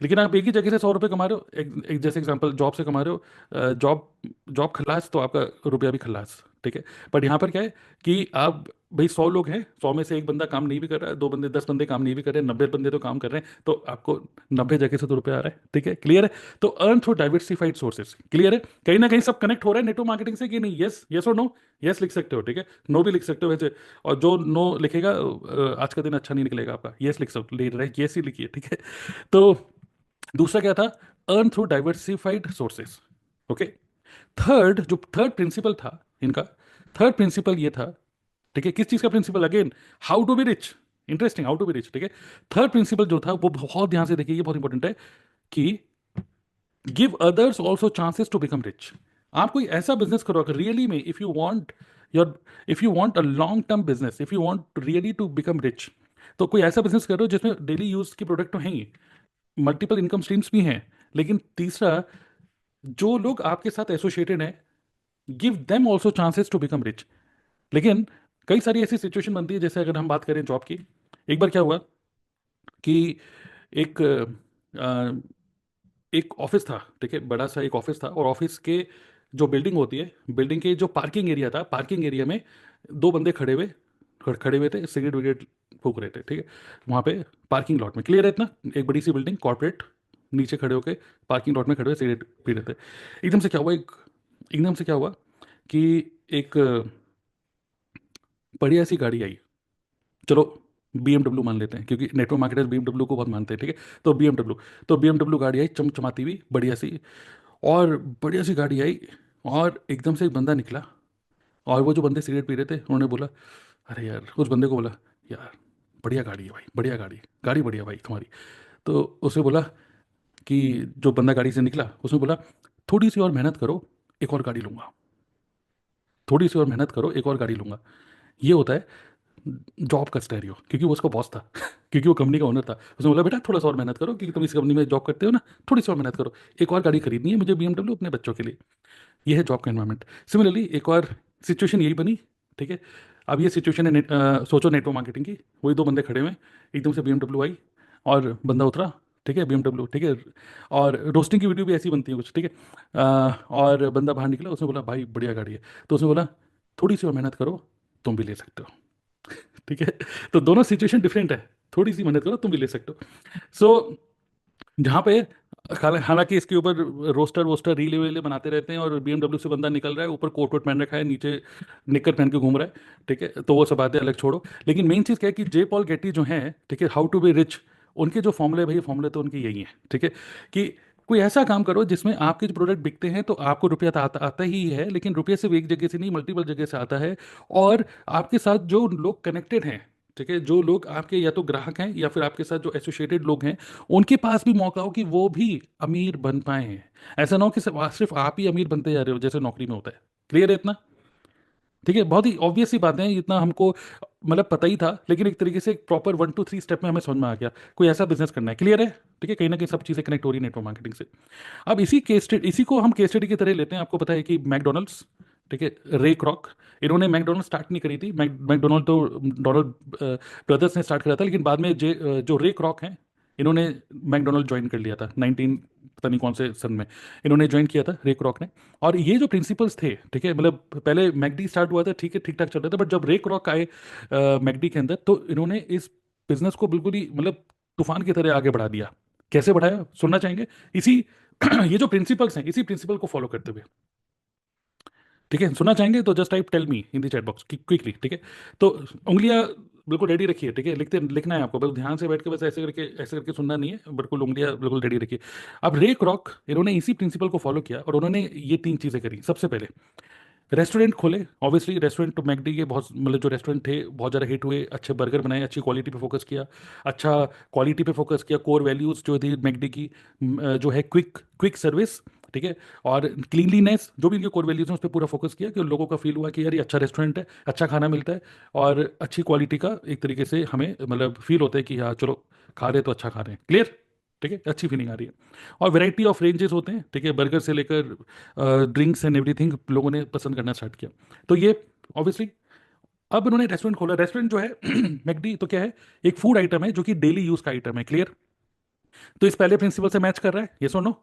लेकिन आप एक ही जगह से 100 रुपये कमा रहे हो, एक जैसे एग्जांपल जॉब से कमा रहे हो, जॉब जॉब खल्लास तो आपका रुपया भी खल्लास, ठीक है। बट यहाँ पर क्या है कि आप भाई 100 लोग हैं, 100 में से एक बंदा काम नहीं भी कर रहा है, 2 बंदे 10 बंदे काम नहीं भी कर रहे हैं, 90 बंदे तो काम कर रहे हैं, तो आपको 90 जगह से तो रुपया आ रहा है, ठीक है, क्लियर है। तो earn through diversified sources, clear है। कहीं ना कहीं सब कनेक्ट हो रहा है नेटवर्क मार्केटिंग से कि नहीं, यस यस और नो। यस लिख सकते हो, ठीक है, नो भी लिख सकते हो वैसे। और जो नो लिखेगा आज का दिन अच्छा नहीं निकलेगा आपका, यस लिख सकते, यस ही लिखिए, ठीक है। तो दूसरा क्या था, earn through diversified sources, okay. Third principal था इनका, थर्ड प्रिंसिपल ये था, ठीक है, किस चीज का principle, again how to be rich, interesting, how to be rich, ठीक है। थर्ड प्रिंसिपल जो था वो बहुत ध्यान से देखिए, ये बहुत इंपॉर्टेंट है कि give others also chances to become rich. आप कोई ऐसा बिजनेस करो अगर रियली में, your if you want a long term business, if you want really to become rich, तो कोई ऐसा बिजनेस करो जिसमें डेली यूज की प्रोडक्ट तो हैं ही, मल्टीपल इनकम स्ट्रीम्स भी हैं, लेकिन तीसरा, जो लोग आपके साथ एसोसिएटेड हैं, give them also chances to become rich. लेकिन कई सारी ऐसी सिचुएशन बनती है, जैसे अगर हम बात करें जॉब की। एक बार क्या हुआ कि एक एक ऑफिस था, ठीक है, बड़ा सा एक ऑफिस था, और ऑफिस के जो बिल्डिंग होती है, बिल्डिंग के जो पार्किंग एरिया था, पार्किंग एरिया में दो बंदे खड़े हुए थे, सिगरेट विगरेट फूक रहे थे, ठीक है, वहाँ पे पार्किंग लॉट में। क्लियर है इतना? एक बड़ी सी बिल्डिंग कॉर्पोरेट, नीचे खड़े होके पार्किंग लॉट में खड़े हुए सिगरेट पी रहे थे। एकदम से क्या हुआ कि एक बढ़िया सी गाड़ी आई। चलो, BMW मान लेते हैं, क्योंकि नेटवर्क मार्केटर्स BMW को बहुत मानते हैं, ठीक है। तो BMW गाड़ी आई चमचमाती हुई, बढ़िया सी, और बढ़िया सी गाड़ी आई, और एकदम से एक बंदा निकला, और वो जो बंदे सिगरेट पी रहे थे उन्होंने बोला, अरे यार, उस बंदे को बोला, यार बढ़िया गाड़ी है भाई, बढ़िया गाड़ी, गाड़ी बढ़िया भाई तुम्हारी। तो उसे बोला कि, जो बंदा गाड़ी से निकला उसने बोला, थोड़ी सी और मेहनत करो, एक और गाड़ी लूंगा, थोड़ी सी और मेहनत करो, एक और गाड़ी लूंगा। ये होता है जॉब का स्टेरियो, क्योंकि वो उसका बॉस था क्योंकि वो कंपनी का ओनर था। उसने बोला, बेटा थोड़ा सा और मेहनत करो, क्योंकि तुम इस कंपनी में जॉब करते हो ना, थोड़ी सी और मेहनत करो, एक और गाड़ी खरीदनी है मुझे, BMW, अपने बच्चों के लिए। ये है जॉब का एनवायरनमेंट। सिमिलरली एक और सिचुएशन यही बनी, ठीक है। अब ये सिचुएशन है सोचो नेटवर्क मार्केटिंग की। वही दो बंदे खड़े हुए हैं, एकदम से BMW आई, और बंदा उतरा, ठीक है, BMW, ठीक है। और रोस्टिंग की वीडियो भी ऐसी बनती है कुछ, ठीक है। और बंदा बाहर निकला, उसने बोला, भाई बढ़िया गाड़ी है। तो उसने बोला, थोड़ी सी और मेहनत करो, तुम भी ले सकते हो, ठीक है। तो दोनों सिचुएशन डिफरेंट है, थोड़ी सी मेहनत करो तुम भी ले सकते हो। सो जहाँ पे हालांकि इसके ऊपर रोस्टर वोस्टर रीले वीले बनाते रहते हैं, और BMW से बंदा निकल रहा है, ऊपर कोट वोट पहन रखा है, नीचे निक्कर पहन के घूम रहा है, ठीक है, तो वो सब बातें अलग छोड़ो। लेकिन मेन चीज़ क्या है कि जे पॉल गेटी जो है, ठीक है, हाउ टू बी रिच, उनके जो फॉर्मूले, भाई फॉर्मूले तो उनके यही हैं, ठीक है, कि कोई ऐसा काम करो जिसमें आपके जो प्रोडक्ट बिकते हैं तो आपको रुपया तो आता ही है, लेकिन रुपये सिर्फ एक जगह से नहीं, मल्टीपल जगह से आता है। और आपके साथ जो लोग कनेक्टेड हैं, ठीक है, जो लोग आपके या तो ग्राहक हैं या फिर आपके साथ जो एसोसिएटेड लोग हैं, उनके पास भी मौका हो कि वो भी अमीर बन पाए। ऐसा ना हो कि सिर्फ आप ही अमीर बनते जा रहे हो, जैसे नौकरी में होता है। क्लियर है इतना? ठीक है, बहुत ही ऑब्वियस सी बातें हैं, इतना हमको मतलब पता ही था, लेकिन एक तरीके से एक प्रॉपर 1 2 3 स्टेप में हमें समझ में आ गया, कोई ऐसा बिजनेस करना है। क्लियर है? ठीक है, कहीं ना कहीं सब चीज़ें कनेक्ट हो रही है नेटवर्क मार्केटिंग से। अब इसी को हम केस स्टडी की तरह लेते हैं। आपको पता है कि मैकडोनल्ड्स, ठीक है, रे क्रॉक, इन्होंने मैकडोनल्ड स्टार्ट नहीं करी थी। मैकडोनल्ड तो डोनाल्ड ब्रदर्स ने स्टार्ट करा था, लेकिन बाद में जो रे क्रॉक हैं, इन्होंने मैकडोनल्ड ज्वाइन कर लिया था 19 पता नहीं कौन से सन में, इन्होंने ज्वाइन किया था रे क्रॉक ने। और ये जो प्रिंसिपल्स थे, ठीक है, मतलब पहले मैकडी स्टार्ट हुआ था, ठीक है, ठीक ठाक चल रहा था, बट जब रे क्रॉक आए मैकडी के अंदर, तो इन्होंने इस बिजनेस को बिल्कुल ही मतलब तूफान की तरह आगे बढ़ा दिया। कैसे बढ़ाया, सुनना चाहेंगे? इसी ये जो प्रिंसिपल्स हैं, इसी प्रिंसिपल को फॉलो करते हुए, ठीक है, सुनना चाहेंगे तो just type tell me in the chat box quickly, ठीक है। तो उंगलियां बिल्कुल रेडी रखिए, ठीक है, लिखना है आपको, बस ध्यान से बैठ के, बस ऐसे करके सुनना नहीं है, बिल्कुल उंगलियां बिल्कुल रेडी रखिए। अब रे क्रॉक, इन्होंने इसी प्रिंसिपल को फॉलो किया, और उन्होंने ये तीन चीजें करी। सबसे पहले रेस्टोरेंट खोले। ऑब्वियसली रेस्टोरेंट तो मैकडी के बहुत, मतलब जो रेस्टोरेंट थे बहुत ज़्यादा हिट हुए, अच्छे बर्गर बनाए, अच्छी क्वालिटी पे फोकस किया, अच्छा क्वालिटी पे फोकस किया, कोर वैल्यूज जो थी मैकडी की, जो है क्विक क्विक सर्विस, ठीक है, और क्लीनलीनेस, जो भी इनके कोर वैल्यूज हैं उस पर पूरा फोकस किया, कि उन लोगों का फील हुआ कि यार ये अच्छा रेस्टोरेंट है, अच्छा खाना मिलता है, और अच्छी क्वालिटी का एक तरीके से हमें मतलब फील होता है कि हाँ चलो, खा रहे तो अच्छा खा रहे हैं। क्लियर? ठीक है, अच्छी फीलिंग आ रही है। और वैरायटी ऑफ रेंजेस होते हैं, ठीक है, बर्गर से लेकर ड्रिंक्स एंड एवरीथिंग लोगों ने पसंद करना स्टार्ट किया। तो ये ऑब्वियसली, अब उन्होंने रेस्टोरेंट खोला। रेस्टोरेंट जो है मैकडी तो क्या है, एक फूड आइटम है जो कि डेली यूज का आइटम है। क्लियर? तो इस पहले प्रिंसिपल से मैच कर रहा है, ये सुनो,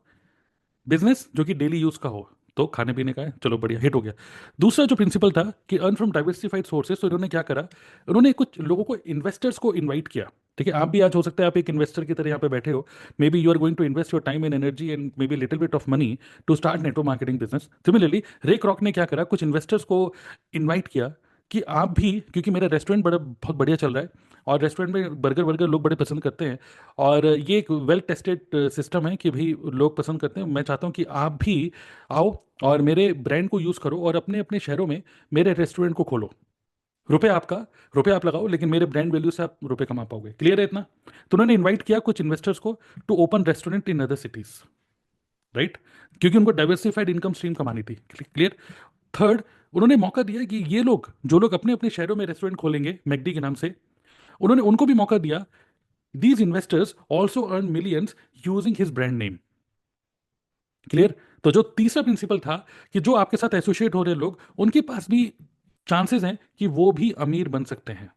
बिजनेस जो कि डेली यूज का हो, तो खाने पीने का है, चलो बढ़िया, हिट हो गया। दूसरा जो प्रिंसिपल था कि अर्न फ्रॉम डाइवर्सिफाइड सोर्सेज, तो इन्होंने क्या करा, उन्होंने कुछ लोगों को, इन्वेस्टर्स को इनवाइट किया। ठीक है, आप भी आज हो सकता है आप एक इन्वेस्टर की तरह यहाँ पे बैठे हो, maybe you are going to invest your time and energy and maybe little bit of money to start network marketing business. Similarly Ray Kroc ने क्या करा, कुछ इन्वेस्टर्स को इन्वाइट किया कि आप भी, क्योंकि मेरा रेस्टोरेंट बड़ा बहुत बढ़िया चल रहा है, और रेस्टोरेंट में बर्गर वर्गर लोग बड़े पसंद करते हैं, और ये एक वेल टेस्टेड सिस्टम है कि भाई लोग पसंद करते हैं, मैं चाहता हूँ कि आप भी आओ और मेरे ब्रांड को यूज़ करो, और अपने अपने शहरों में मेरे रेस्टोरेंट को खोलो। रुपए आपका, रुपए आप लगाओ, लेकिन मेरे ब्रांड वैल्यू से आप रुपए कमा पाओगे। क्लियर है इतना? तो उन्होंने इन्वाइट किया कुछ इन्वेस्टर्स को to open restaurant in other cities, right, क्योंकि उनको डाइवर्सिफाइड इनकम स्ट्रीम कमानी थी। क्लियर? थर्ड, उन्होंने मौका दिया कि ये लोग, जो लोग अपने अपने शहरों में रेस्टोरेंट खोलेंगे मैकडी के नाम से, उन्होंने उनको भी मौका दिया। These investors also earn millions using his brand name. Clear? तो जो तीसरा प्रिंसिपल था कि जो आपके साथ एसोसिएट हो रहे लोग, उनके पास भी चांसेस हैं कि वो भी अमीर बन सकते हैं।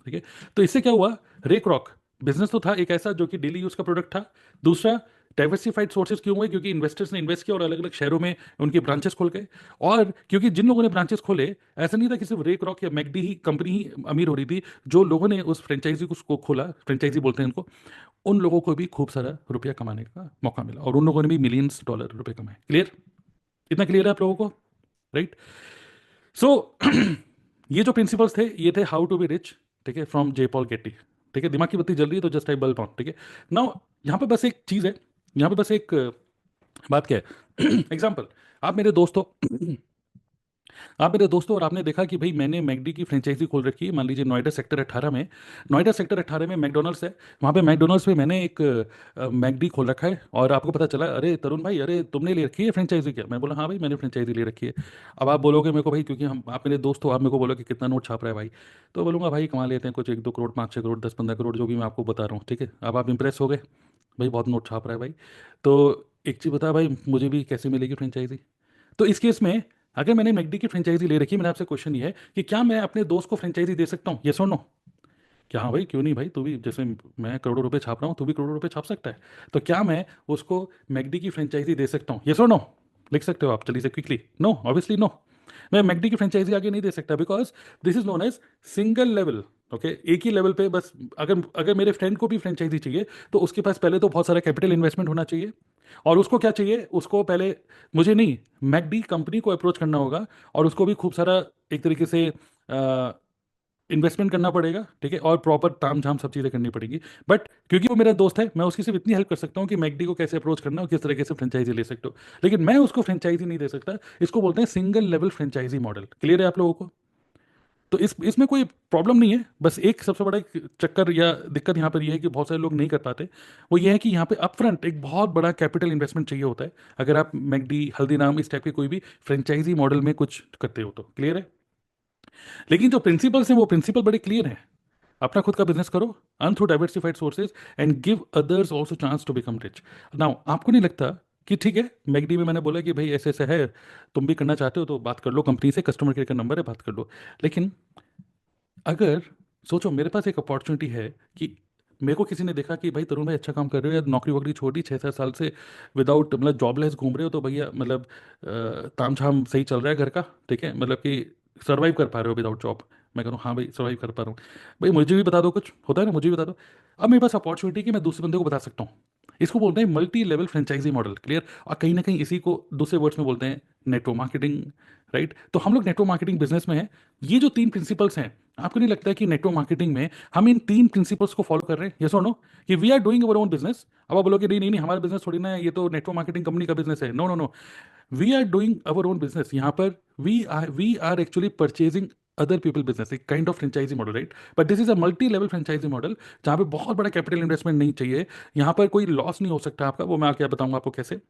ठीक है। तो इससे क्या हुआ, रेक रॉक बिजनेस तो था एक ऐसा जो कि डेली यूज का प्रोडक्ट था। दूसरा, डाइवर्सिफाइड सोर्सेज क्यों हुए, क्योंकि इन्वेस्टर्स ने इन्वेस्ट किया और अलग अलग शहरों में उनके ब्रांचेस खोल गए। और क्योंकि जिन लोगों ने ब्रांचेस खोले, ऐसा नहीं था कि सिर्फ रेक रॉक या मैकडी ही कंपनी ही अमीर हो रही थी, जो लोगों ने उस फ्रेंचाइजी को खोला, फ्रेंचाइजी बोलते हैं उनको, उन लोगों को भी खूब सारा रुपया कमाने का मौका मिला और उन लोगों ने भी मिलियंस डॉलर रुपए कमाए। क्लियर? इतना क्लियर है आप लोगों को? राइट। सो ये जो प्रिंसिपल्स थे ये थे हाउ टू बी रिच, ठीक है, फ्रॉम जे पॉल गेटी। ठीक है, दिमाग की बत्ती जल रही है तो जस्ट आई बल्ब ऑन। ठीक है। नाउ यहाँ पे बस एक चीज है, यहाँ पे बस एक बात क्या है। एग्जाम्पल, आप मेरे दोस्त हो, आप मेरे दोस्तों, और आपने देखा कि भाई मैंने मैकडी की फ्रेंचाइजी खोल रखी है, मान लीजिए नोएडा सेक्टर 18 में। नोएडा सेक्टर 18 में मैकडोनल्ड्स है, वहाँ पे मैकडोनल्ड्स में मैंने एक मैकडी खोल रखा है, और आपको पता चला, अरे तरुण भाई, अरे तुमने ले रखी है फ्रेंचाइजी क्या? मैं बोला हाँ भाई मैंने फ्रेंचाइजी ले रखी है। अब आप बोलोगे मेरे को भाई, क्योंकि हम आप मेरे दोस्त हो, आप मेरे को बोलोगे कितना नोट छाप रहा है भाई, तो बोलूंगा भाई कमा लेते हैं कुछ 1-2 करोड़, 5-6 करोड़, 10-15 करोड़, जो भी मैं आपको बता रहा हूँ। ठीक है, अब आप इंप्रेस हो गए, भाई बहुत नोट छाप रहा है भाई। तो एक चीज़ बता भाई, मुझे भी कैसे मिलेगी फ्रेंचाइजी? तो इस केस में अगर मैंने मैकडी की फ्रेंचाइजी ले रखी है, मेरा आपसे क्वेश्चन ये है कि क्या मैं अपने दोस्त को फ्रेंचाइजी दे सकता हूँ? यस और नो? क्या हाँ भाई, क्यों नहीं भाई, तू भी जैसे मैं करोड़ों रुपए छाप रहा हूँ, तू भी करोड़ों रुपए छाप सकता है। तो क्या मैं उसको मैकडी की फ्रेंचाइजी दे सकता हूँ? यस और नो? लिख सकते हो आप जल्दी से क्विकली। No, obviously no. मैं मैकडी की फ्रेंचाइजी आगे नहीं दे सकता, because this is known as single level. Okay, एक ही लेवल पे बस। अगर अगर मेरे फ्रेंड को भी फ्रेंचाइजी चाहिए, तो उसके पास पहले तो बहुत सारा कैपिटल इन्वेस्टमेंट होना चाहिए। और उसको क्या चाहिए, उसको पहले, मुझे नहीं, मैकडी कंपनी को अप्रोच करना होगा, और उसको भी खूब सारा एक तरीके से इन्वेस्टमेंट करना पड़ेगा। ठीक है, और प्रॉपर ताम झाम सब चीज़ें करनी पड़ेगी। बट क्योंकि वो मेरा दोस्त है, मैं उसकी सिर्फ इतनी हेल्प कर सकता हूँ कि मैकडी को कैसे अप्रोच करना और किस तरीके से फ्रेंचाइजी ले सकते हो। लेकिन मैं उसको फ्रेंचाइजी नहीं दे सकता। इसको बोलते हैं single level franchisee model. Clear है आप लोगों को? तो इसमें कोई प्रॉब्लम नहीं है। बस एक सबसे बड़ा एक चक्कर या दिक्कत यहाँ पर यह है कि बहुत सारे लोग नहीं कर पाते। वो ये है कि यहाँ पे अपफ्रंट एक बहुत बड़ा कैपिटल इन्वेस्टमेंट चाहिए होता है, अगर आप मैकडी, हल्दीराम, इस टाइप के कोई भी फ्रेंचाइजी मॉडल में कुछ करते हो तो। क्लियर है? लेकिन जो प्रिंसिपल्स हैं वो प्रिंसिपल बड़े क्लियर हैं। अपना खुद का बिजनेस करो, earn through diversified sources, and give others also chance to become rich. Now आपको नहीं लगता कि ठीक है, मैकडी में मैंने बोला कि भाई ऐसे ऐसे है, तुम भी करना चाहते हो तो बात कर लो कंपनी से, कस्टमर केयर का नंबर है, बात कर लो। लेकिन अगर सोचो मेरे पास एक अपॉर्चुनिटी है कि मेरे को किसी ने देखा कि भाई तरुण भाई अच्छा काम कर रहे हो या नौकरी वोकरी छोड़ी 6-7 साल से विदाउट, मतलब जॉबलेस घूम रहे हो, तो भैया मतलब ताम झाम सही चल रहा है घर का, ठीक है, मतलब कि सर्वाइव कर पा रहे हो विदाउट जॉब? मैं कह रहा हूँ हाँ भाई सर्वाइव कर पा रहा हूँ। भाई मुझे भी बता दो, कुछ होता है ना, मुझे भी बता दो। अब मेरे पास अपॉर्चुनिटी कि मैं दूसरे बंदे को बता सकता हूँ। इसको बोलते हैं multi level franchisee model. Clear? और कहीं ना कहीं इसी को दूसरे वर्ड्स में बोलते हैं नेटवर्क मार्केटिंग। राइट? तो हम लोग नेटवर्क मार्केटिंग बिजनेस में हैं। ये जो 3 प्रिंसिपल्स हैं, आपको नहीं लगता है कि नेटवर्क मार्केटिंग में हम इन 3 प्रिंसिपल्स को फॉलो कर रहे हैं? यस और नो? कि we are doing our own business. अब आप बोलोगे नहीं नहीं नहीं, हमारा बिजनेस थोड़ी ना है, ये तो नेटवर्क मार्केटिंग कंपनी का बिजनेस है। No no no, we are doing our own business. यहाँ पर we are actually purchasing other people business, एक kind of franchisee model. Right? But this is a multi level franchisee model, जहाँ पे बहुत बड़ा capital investment नहीं चाहिए। यहाँ पर कोई लॉस नहीं हो सकता आपका, वो मैं आके बताऊंगा आपको कैसे।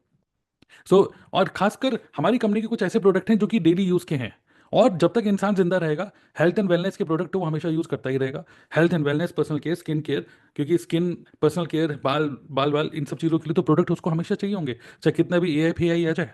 और खासकर हमारी कंपनी के कुछ ऐसे प्रोडक्ट हैं जो कि डेली यूज के हैं, और जब तक इंसान जिंदा रहेगा, हेल्थ एंड वेलनेस के प्रोडक्ट वो हमेशा यूज करता ही रहेगा। Health and wellness, personal care, skin care, क्योंकि स्किन, पर्सनल केयर, बाल बाल बाल इन सब चीज़ों के लिए तो प्रोडक्ट उसको हमेशा चाहिए होंगे, चाहे कितना भी ए आई आ जाए।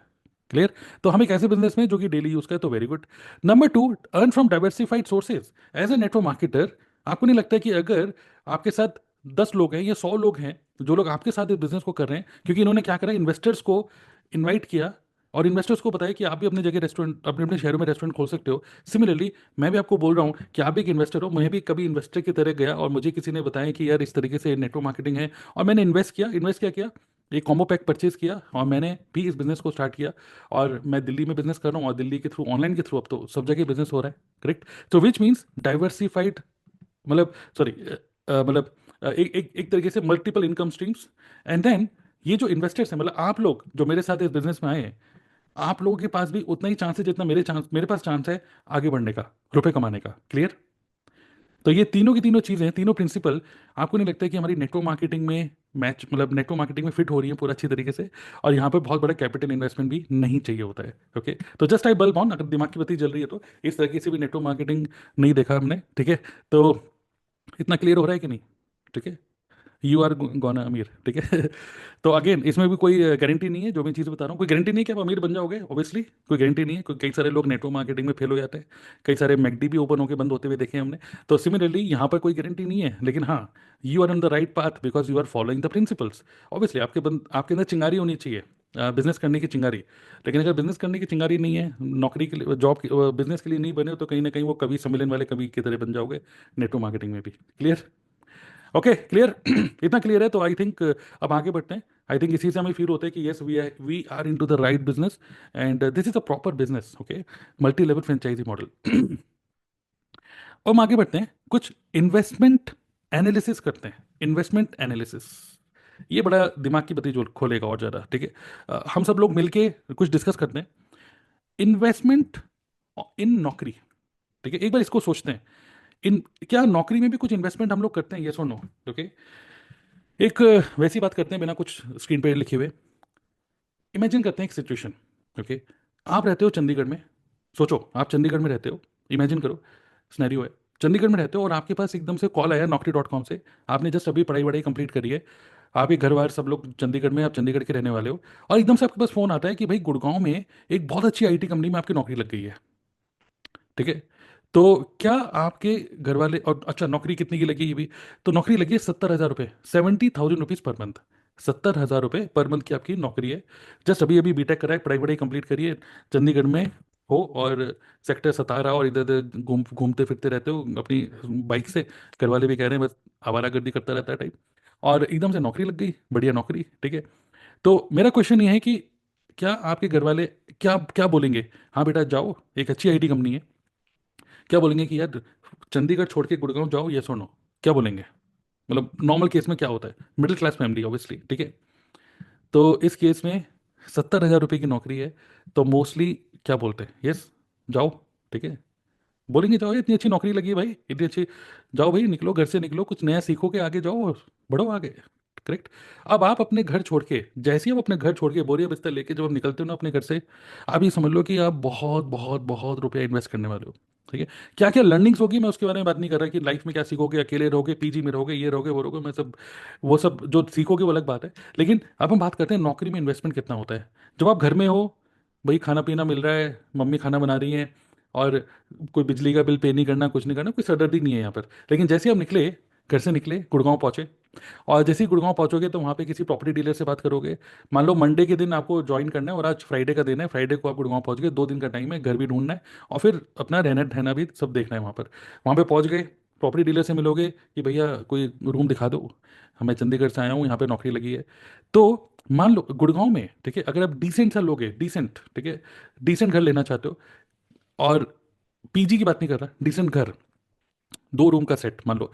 क्लियर? तो हम एक ऐसे बिजनेस में जो कि डेली यूज का है, तो very good. Number 2, earn from diversified sources. As a network marketer, आपको नहीं लगता कि अगर आपके साथ 10 लोग हैं या 100 लोग हैं, जो लोग आपके साथ इस बिजनेस को कर रहे हैं, क्योंकि इन्होंने क्या करा, इन्वेस्टर्स को इनवाइट किया, और इन्वेस्टर्स को बताया कि आप भी अपनी जगह रेस्टोरेंट, अपने अपने शहरों में रेस्टोरेंट खोल सकते हो। सिमिलरली मैं भी आपको बोल रहा हूँ कि आप भी एक इन्वेस्टर हो, मैं भी कभी इन्वेस्टर की तरह गया, और मुझे किसी ने बताया कि यार इस तरीके से नेटवर्क मार्केटिंग है, और मैंने इन्वेस्ट क्या किया, एक कॉम्बो पैक परचेज किया, और मैंने भी इस बिजनेस को स्टार्ट किया। और मैं दिल्ली में बिजनेस कर रहा हूँ, और दिल्ली के थ्रू, ऑनलाइन के थ्रू अब तो सब जगह बिजनेस हो रहा है। करेक्ट? तो विच मीन्स डाइवर्सिफाइड, मतलब सॉरी, मतलब एक एक एक तरीके से multiple income streams. And then ये जो इन्वेस्टर्स हैं, मतलब आप लोग जो मेरे साथ इस बिजनेस में आए हैं, आप लोगों के पास भी उतना ही चांस है जितना मेरे पास चांस है आगे बढ़ने का, रुपए कमाने का। क्लियर? तो ये तीनों की तीनों चीजें, तीनों प्रिंसिपल, आपको नहीं लगता है कि हमारी नेटवर्क मार्केटिंग में मैच, मतलब नेटवर्क मार्केटिंग में फिट हो रही है पूरा अच्छी तरीके से? और यहाँ पे बहुत बड़ा कैपिटल इन्वेस्टमेंट भी नहीं चाहिए होता है। ओके, तो जस्ट आई बल्ब ऑन, अगर दिमाग की बत्ती जल रही है तो इस तरीके से भी नेटवर्क मार्केटिंग नहीं देखा हमने। ठीक है, तो इतना क्लियर हो रहा है कि नहीं? ठीक है। यू आर गोना अमीर, ठीक है। तो अगेन इसमें भी कोई गारंटी नहीं है, जो मैं चीज़ बता रहा हूँ कोई गारंटी नहीं है कि आप अमीर बन जाओगे, ऑब्वियसली कोई गारंटी नहीं है, क्योंकि कई सारे लोग नेटवर्क मार्केटिंग में फेल हो जाते हैं, कई सारे मैकडी भी ओपन होकर बंद होते हुए देखे हैं हमने। तो सिमिलरली यहाँ पर कोई गारंटी नहीं है, लेकिन हाँ, you are on the right path because you are following the principles. Obviously आपके अंदर चिंगारी होनी चाहिए, बिजनेस करने की चिंगारी। लेकिन अगर बिजनेस करने की चिंगारी नहीं है, नौकरी के लिए, जॉब बिजनेस के लिए नहीं बने हो, तो कहीं ना कहीं वो कभी सम्मेलन वाले कभी की तरह बन जाओगे नेटवर्क मार्केटिंग में भी। क्लियर? Okay, clear. इतना क्लियर है तो आई थिंक अब आगे बढ़ते हैं। आई थिंक इसी से हमें फील होता है कि yes we are into the right business and this is a proper business, okay, multi level franchisee model. और हम आगे बढ़ते हैं, कुछ इन्वेस्टमेंट एनालिसिस करते हैं। इन्वेस्टमेंट एनालिसिस ये बड़ा दिमाग की बत्ती जो खोलेगा और ज़्यादा, ठीक है। हम सब लोग मिलके कुछ डिस्कस करते हैं, इन्वेस्टमेंट इन नौकरी, ठीक है। एक बार इसको सोचते हैं, इन क्या नौकरी में भी कुछ इन्वेस्टमेंट हम लोग करते हैं, यस और नो? ओके, एक वैसी बात करते हैं बिना कुछ स्क्रीन पे लिखे हुए। इमेजिन करते हैं एक सिचुएशन, ओके। आप रहते हो चंडीगढ़ में, सोचो आप चंडीगढ़ में रहते हो, इमेजिन करो, सिनेरियो है, चंडीगढ़ में रहते हो और आपके पास एकदम से कॉल आया नौकरी.com से, आपने जस्ट अभी पढ़ाई वढ़ाई कंप्लीट करी है, आपके घर वार सब लोग चंडीगढ़ में, आप चंडीगढ़ के रहने वाले हो, और एकदम से आपके पास फोन आता है कि भाई गुड़गांव में एक बहुत अच्छी आईटी कंपनी में आपकी नौकरी लग गई है, ठीक है। तो क्या आपके घर वाले, और अच्छा नौकरी कितने की लगी ये भी, तो नौकरी लगी है 70,000 रुपये, 70,000 रुपीज़ पर मंथ, 70,000 रुपये पर मंथ की आपकी नौकरी है। जस्ट अभी अभी बीटेक करा है, पढ़ाई वढ़ाई कंप्लीट करिए, चंडीगढ़ में हो, और सेक्टर 17 और इधर उधर घूमते फिरते रहते हो अपनी बाइक से, घर वाले भी कह रहे हैं बस आवारागर्दी करता रहता है टाइप, और एकदम से नौकरी लग गई, बढ़िया नौकरी, ठीक है। तो मेरा क्वेश्चन ये है कि क्या आपके घर वाले क्या क्या बोलेंगे, हाँ बेटा जाओ, एक अच्छी आईटी कंपनी है, क्या बोलेंगे कि यार चंडीगढ़ छोड़ के गुड़गांव जाओ, ये सुनो, क्या बोलेंगे? मतलब नॉर्मल केस में क्या होता है, मिडिल क्लास फैमिली ऑब्वियसली, ठीक है। तो इस केस में 70,000 रुपये की नौकरी है, तो मोस्टली क्या बोलते हैं, यस जाओ, ठीक है, बोलेंगे जाओ, इतनी अच्छी नौकरी लगी है भाई, इतनी अच्छी, जाओ भाई, निकलो घर से, निकलो, कुछ नया सीखो के आगे जाओ, बढ़ो आगे, करेक्ट। अब आप अपने घर छोड़ के, जैसे ही आप अपने घर छोड़ के बोरिया बिस्तर लेके जब आप निकलते हो ना अपने घर से, आप ये समझ लो कि आप बहुत बहुत बहुत रुपया इन्वेस्ट करने वाले हो, ठीक है। क्या क्या लर्निंग्स होगी मैं उसके बारे में बात नहीं कर रहा कि लाइफ में क्या सीखोगे, अकेले रहोगे, पीजी में रहोगे, ये रहोगे वो रहोगे, मैं सब वो सब जो सीखोगे वो अलग बात है। लेकिन अब हम बात करते हैं नौकरी में इन्वेस्टमेंट कितना होता है। जब आप घर में हो, भाई खाना पीना मिल रहा है, मम्मी खाना बना रही है, और कोई बिजली का बिल पे नहीं करना, कुछ नहीं करना, कोई सरदर्दी नहीं है यहाँ पर। लेकिन जैसे आप निकले, घर से निकले, गुड़गांव पहुंचे, और जैसे ही गुड़गांव पहुंचोगे तो वहाँ पे किसी प्रॉपर्टी डीलर से बात करोगे। मान लो मंडे के दिन आपको ज्वाइन करना है और आज फ्राइडे का दिन है, फ्राइडे को आप गुड़गांव पहुंच गए, 2 दिन का टाइम है, घर भी ढूंढना है और फिर अपना रहना ठहना भी सब देखना है वहाँ पर। वहाँ पे पहुंच गए, प्रॉपर्टी डीलर से मिलोगे कि भैया कोई रूम दिखा दो, हमें चंडीगढ़ से आया हूँ, यहाँ पे नौकरी लगी है। तो मान लो गुड़गांव में, ठीक है, अगर आप डिसेंट सा लोगे, डिसेंट, ठीक है, डिसेंट घर लेना चाहते हो, और पीजी की बात नहीं कर रहा, डिसेंट घर, 2 रूम का सेट मान लो,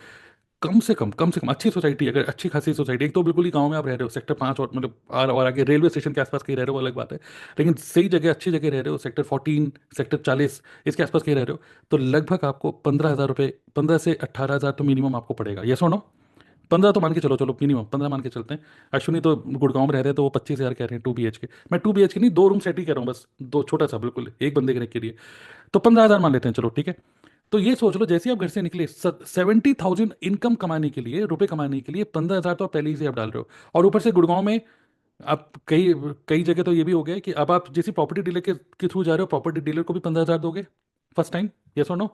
कम से कम अच्छी सोसाइटी, अगर अच्छी खासी सोसाइटी, एक तो बिल्कुल ही गांव में आप रह रहे हो, सेक्टर 5 और मतलब और आगे रेलवे स्टेशन के आसपास कहीं रह रहे हो, वो अलग बात है। लेकिन सही जगह, अच्छी जगह रह रहे हो, सेक्टर 14, सेक्टर 40, इसके आसपास कहीं रह रहे हो, तो लगभग आपको 15,000 रुपये, 15 से 18,000 तो मिनिमम आपको पड़ेगा, ये सुनो। 15 तो मान के चलो, चलो मिनिमम 15 मान के चलते हैं। अश्विनी तो गुड़गांव में रह रहे हैं तो वो 25,000 कह रहे हैं 2 BHK, मैं 2 BHK नहीं, 2 रूम सेट ही कह रहा हूँ बस, दो, छोटा सा बिल्कुल एक बंदे के लिए। तो 15,000 मान लेते हैं, चलो ठीक है। तो ये सोच लो, जैसे ही आप घर से निकले, 70,000 इनकम कमाने के लिए, रुपए कमाने के लिए 15,000 तो आप पहले ही से आप डाल रहे हो। और ऊपर से गुड़गांव में आप कई कई जगह तो ये भी हो गया है कि अब आप जैसे प्रॉपर्टी डीलर के थ्रू जा रहे हो, प्रॉपर्टी डीलर को भी 15,000 दोगे फर्स्ट टाइम, ये सुनो,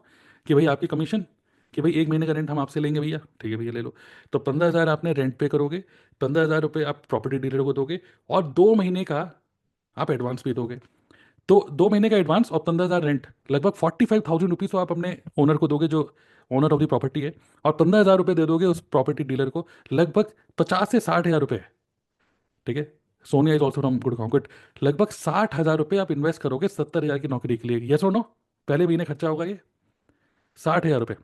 कि भाई आपकी कमीशन, कि भाई 1 महीने का रेंट हम आपसे लेंगे भैया, ठीक है भैया ले लो। तो 15,000 आपने रेंट पे करोगे, 15,000 रुपये आप प्रॉपर्टी डीलर को दोगे, और 2 महीने का आप एडवांस भी दोगे। तो 2 महीने का एडवांस और 15,000 रेंट, लगभग 45,000 रुपीज़ तो आप अपने ओनर को दोगे, जो ओनर ऑफ द प्रॉपर्टी है, और 15,000 रुपये दे दोगे उस प्रॉपर्टी डीलर को, लगभग 50 से 60,000 रुपये, ठीक है। Sonia is also from Gurgaon, good. लगभग 60,000 रुपये आप इन्वेस्ट करोगे 70,000 की नौकरी के लिए, यस और नो? पहले महीने खर्चा होगा ये 60,000 रुपये।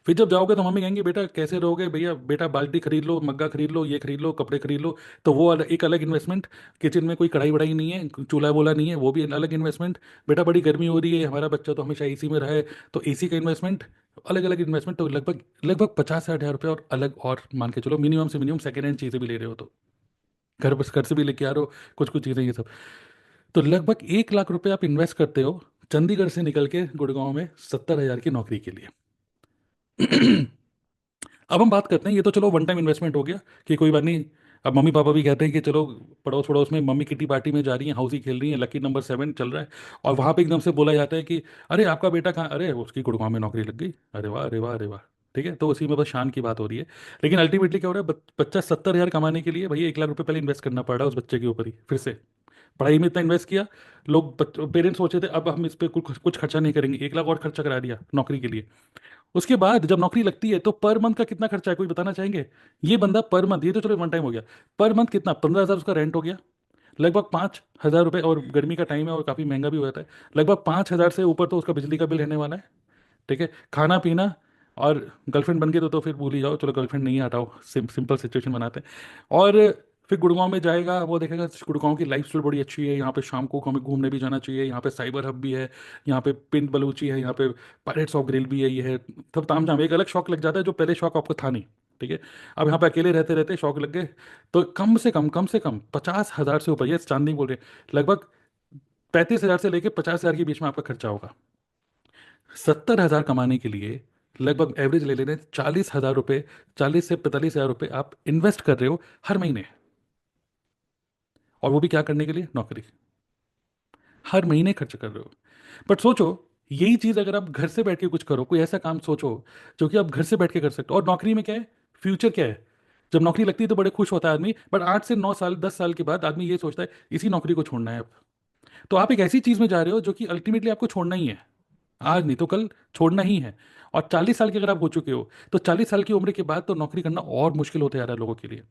फिर जब जाओगे तो मम्मी कहेंगे बेटा कैसे रहोगे भैया, बेटा बाल्टी खरीद लो, मग्गा खरीद लो, ये खरीद लो, कपड़े खरीद लो। तो वो एक अलग इन्वेस्टमेंट। किचन में कोई कढ़ाई वढ़ाई नहीं है, चूल्हा बोला नहीं है, वो भी अलग इन्वेस्टमेंट। बेटा बड़ी गर्मी हो रही है, हमारा बच्चा तो हमेशा एसी में रहा है, तो एसी का इन्वेस्टमेंट, अलग अलग इन्वेस्टमेंट। तो लगभग लगभग 50,000 रुपये और अलग, और मान के चलो मिनिमम से मिनिमम सेकेंड हैंड चीज़ें भी ले रहे हो तो, घर बस घर से भी लेके आ रहे हो कुछ कुछ चीज़ें, ये सब। तो लगभग 1 लाख रुपए आप इन्वेस्ट करते हो चंडीगढ़ से निकल के गुड़गांव में 70,000 की नौकरी के लिए। अब हम बात करते हैं, ये तो चलो वन टाइम इन्वेस्टमेंट हो गया कि कोई बात नहीं। अब मम्मी पापा भी कहते हैं कि चलो पड़ोस पड़ोस में मम्मी किटी पार्टी में जा रही है, हाउसी खेल रही है, लकी नंबर 7 चल रहा है, और वहां पे एकदम से बोला जाता है कि अरे आपका बेटा कहाँ, अरे उसकी गुड़गांव में नौकरी लग गई, अरे वाह अरे वाह अरे वाह। ठीक है, तो उसी में बस शान की बात हो रही है। लेकिन अल्टीमेटली क्या हो रहा है, बच्चा 70,000 कमाने के लिए भैया 1 लाख रुपए पहले इन्वेस्ट करना पड़ रहा है उस बच्चे के ऊपर ही फिर से। पढ़ाई में इतना इन्वेस्ट किया, लोग पेरेंट्स सोचे थे अब हम इस पे कुछ खर्चा नहीं करेंगे, 1 लाख और खर्चा करा दिया नौकरी के लिए। उसके बाद जब नौकरी लगती है तो पर मंथ का कितना खर्चा है, कोई बताना चाहेंगे? ये बंदा पर मंथ, ये तो चलो वन टाइम हो गया, पर मंथ कितना, 15,000 उसका रेंट हो गया, लगभग 5,000 रुपये, और गर्मी का टाइम है और काफ़ी महंगा भी हो जाता है, लगभग 5,000 से ऊपर तो उसका बिजली का बिल रहने वाला है। ठीक है, खाना पीना, और गर्लफ्रेंड बन गई तो फिर भूल ही जाओ, चलो गर्लफ्रेंड नहीं हटाओ, सिंपल सिचुएशन बनाते हैं। और फिर गुड़गांव में जाएगा, वो देखेगा गुड़गांव की लाइफ स्टाइल बड़ी अच्छी है, यहाँ पे शाम को हमें घूमने भी जाना चाहिए, यहाँ पे साइबर हब भी है, यहाँ पे पिंड बलूची है, यहाँ पे पायरेट्स ऑफ ग्रिल भी है, ये है, सब ताम झाम, एक अलग शौक लग जाता है जो पहले शौक आपको था नहीं। ठीक है, अब यहाँ पे अकेले रहते रहते शौक लग गए, तो कम से कम 50,000 से ऊपर, ये चांद नहीं बोल रहे, लगभग 35,000 से लेकर 50,000 के बीच में आपका खर्चा होगा। 70,000 कमाने के लिए लगभग एवरेज ले लेने 40,000 रुपये, 40 से 45,000 रुपये आप इन्वेस्ट कर रहे हो हर महीने, और वो भी क्या करने के लिए, नौकरी। हर महीने खर्च कर रहे हो। बट सोचो, यही चीज अगर आप घर से बैठ के कुछ करो, कोई ऐसा काम सोचो जो कि आप घर से बैठ के कर सकते हो। और नौकरी में क्या है, फ्यूचर क्या है, जब नौकरी लगती है तो बड़े खुश होता है आदमी, बट 8 से 9 साल 10 साल के बाद आदमी ये सोचता है इसी नौकरी को छोड़ना है अब। तो आप एक ऐसी चीज में जा रहे हो जो कि अल्टीमेटली आपको छोड़ना ही है, आज नहीं तो कल छोड़ना ही है। और 40 साल के अगर आप हो चुके हो, तो 40 साल की उम्र के बाद तो नौकरी करना और मुश्किल होते जा रहा है लोगों के लिए।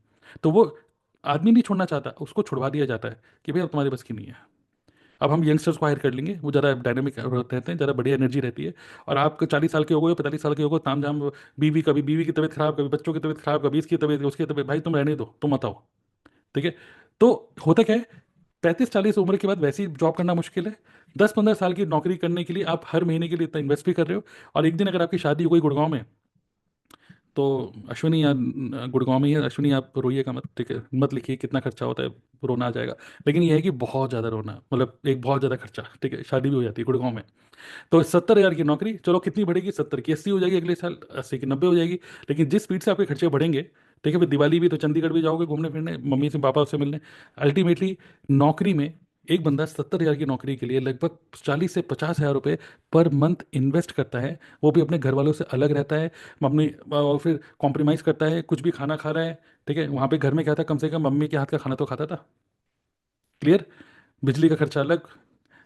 तो वो आदमी नहीं छोड़ना चाहता, उसको छुड़वा दिया जाता है कि भाई अब तुम्हारे बस की नहीं है, अब हम यंगस्टर्स को हायर कर लेंगे, वो ज़्यादा डायनेमिक रहते हैं, ज़्यादा बढ़िया एनर्जी रहती है। और आप 40 साल के हो गए, 45 साल के हो गए, ताम झाम, बीवी, कभी बीवी की तबीयत खराब, कभी बच्चों की तबीयत खराब, कभी इसकी तबीयत उसकी तबीयत, भाई तुम रहने दो, तुम मत आओ। ठीक है, तो होता क्या है, 35-40 उम्र के बाद वैसे ही जॉब करना मुश्किल है। 10-15 साल की नौकरी करने के लिए आप हर महीने के लिए इतना इन्वेस्ट भी कर रहे हो, और एक दिन अगर आपकी शादी हो गई गुड़गांव में, तो अश्विनी या गुड़गांव में ही है, अश्विनी आप रोइएगा मत, ठीक है, मत लिखिए कितना खर्चा होता है, रोना आ जाएगा। लेकिन यह है कि बहुत ज़्यादा रोना, मतलब एक बहुत ज़्यादा खर्चा, ठीक है, शादी भी हो जाती है गुड़गांव में। तो 70,000 की नौकरी, चलो कितनी बढ़ेगी, 70 की 80 हो जाएगी, अगले साल 80 की 90 हो जाएगी। लेकिन जिस स्पीड से आपके खर्चे बढ़ेंगे, ठीक है, फिर दिवाली भी तो चंडीगढ़ भी जाओगे घूमने फिरने, मम्मी से पापा से मिलने। अल्टीमेटली नौकरी में एक बंदा 70,000 की नौकरी के लिए लगभग 40 से 50,000 रुपये पर मंथ इन्वेस्ट करता है, वो भी अपने घर वालों से अलग रहता है, मम्मी, और फिर कॉम्प्रोमाइज़ करता है, कुछ भी खाना खा रहा है। ठीक है, वहाँ पे घर में क्या था, कम से कम मम्मी के हाथ का खाना तो खाता था। क्लियर? बिजली का खर्चा अलग,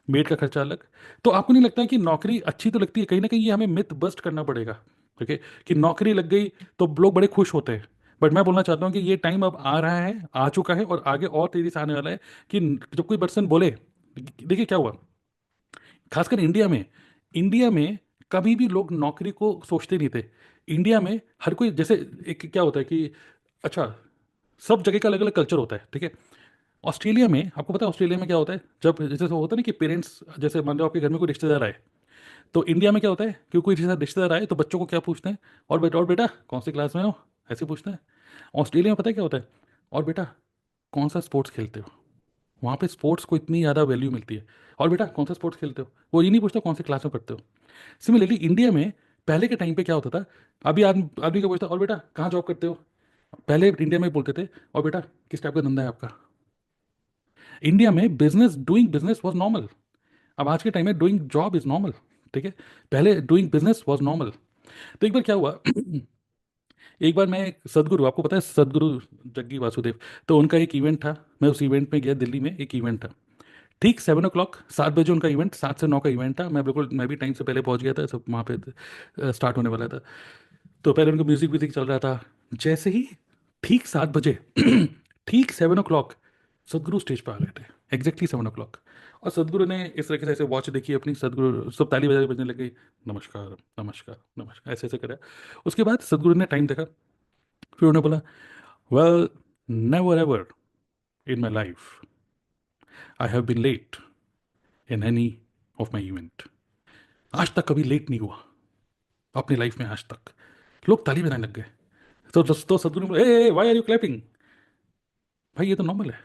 मेड का खर्चा अलग। तो आपको नहीं लगता है कि नौकरी अच्छी तो लगती है, कहीं ना कहीं ये हमें मिथ बस्ट करना पड़ेगा, ठीक है, कि नौकरी लग गई तो लोग बड़े खुश होते हैं। बट मैं बोलना चाहता हूँ कि ये टाइम अब आ रहा है, आ चुका है, और आगे और तेजी से आने वाला है, कि जब कोई पर्सन बोले, देखिए क्या हुआ, खासकर इंडिया में कभी भी लोग नौकरी को सोचते नहीं थे। इंडिया में हर कोई, जैसे एक क्या होता है कि, अच्छा, सब जगह का अलग अलग कल्चर होता है, ठीक है। ऑस्ट्रेलिया में, आपको पता है ऑस्ट्रेलिया में क्या होता है, जब जैसे वो होता है ना कि पेरेंट्स, जैसे मान लो आपके घर में कोई रिश्तेदार आए, तो इंडिया में क्या होता है कि कोई रिश्तेदार आए तो बच्चों को क्या पूछते हैं, और बेटा कौन सी क्लास में हो, ऐसे पूछते हैं। ऑस्ट्रेलिया में पता है क्या होता है, और बेटा कौन सा स्पोर्ट्स खेलते हो। वहाँ पे स्पोर्ट्स को इतनी ज़्यादा वैल्यू मिलती है, और बेटा कौन सा स्पोर्ट्स खेलते हो, वो ये नहीं पूछता कौन सी क्लास में पढ़ते हो। सिमिलरली इंडिया में पहले के टाइम पे क्या होता था, अभी आदमी आदमी को पूछता, और बेटा कहाँ जॉब करते हो, पहले इंडिया में बोलते थे, और बेटा किस टाइप का धंधा है आपका। इंडिया में डूइंग बिजनेस वॉज नॉर्मल। अब आज के टाइम में डूइंग जॉब इज नॉर्मल, ठीक है, पहले डूइंग बिजनेस वॉज नॉर्मल। तो एक बार क्या हुआ, एक बार मैं, सदगुरु, आपको पता है सदगुरु जग्गी वासुदेव, तो उनका एक इवेंट था, मैं उस इवेंट में गया, दिल्ली में एक इवेंट था। ठीक 7 o'clock, 7 बजे उनका इवेंट, 7 से 9 का इवेंट था, मैं भी टाइम से पहले पहुंच गया था, सब वहाँ पे स्टार्ट होने वाला था। तो पहले उनका म्यूजिक व्यूजिक चल रहा था, जैसे ही ठीक 7 बजे ठीक 7 o'clock सदगुरु स्टेज पर आ गए थे, एग्जैक्टली 7 o'clock। और सदगुरु ने इस तरीके से ऐसे वॉच देखी अपनी, सदगुरु सब ताली बजने लग गई, नमस्कार नमस्कार नमस्कार, ऐसे ऐसे करा। उसके बाद सदगुरु ने टाइम देखा, फिर उन्होंने बोला, well, never ever in my life I have been late in any of my event. आज तक कभी लेट नहीं हुआ अपनी लाइफ में, आज तक। लोग ताली बजाने लग गए। तो सदगुरु ने बोला, ए व्हाई आर यू क्लैपिंग, भाई ये तो नॉर्मल है,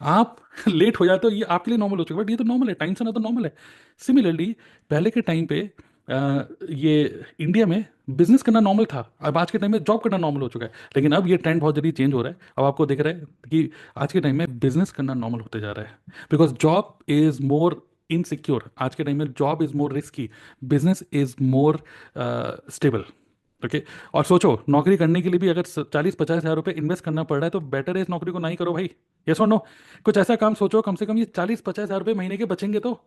आप लेट हो जाते हो, ये आपके लिए नॉर्मल हो चुका है, बट ये तो नॉर्मल है, टाइम से ना तो नॉर्मल है। सिमिलरली पहले के टाइम पे ये इंडिया में बिजनेस करना नॉर्मल था, अब आज के टाइम में जॉब करना नॉर्मल हो चुका है। लेकिन अब ये ट्रेंड बहुत जल्दी चेंज हो रहा है। अब आपको दिख रहा है कि आज के टाइम में बिजनेस करना नॉर्मल होते जा रहा है, because job is more insecure. आज के टाइम में job is more risky, business is more stable. Okay. और सोचो, नौकरी करने के लिए भी अगर 40-50 हज़ार रुपये इन्वेस्ट करना पड़ रहा है तो बेटर है इस नौकरी को ना ही करो भाई। ये सुनो, कुछ ऐसा काम सोचो, कम से कम ये 40-50 हज़ार रुपये महीने के बचेंगे तो।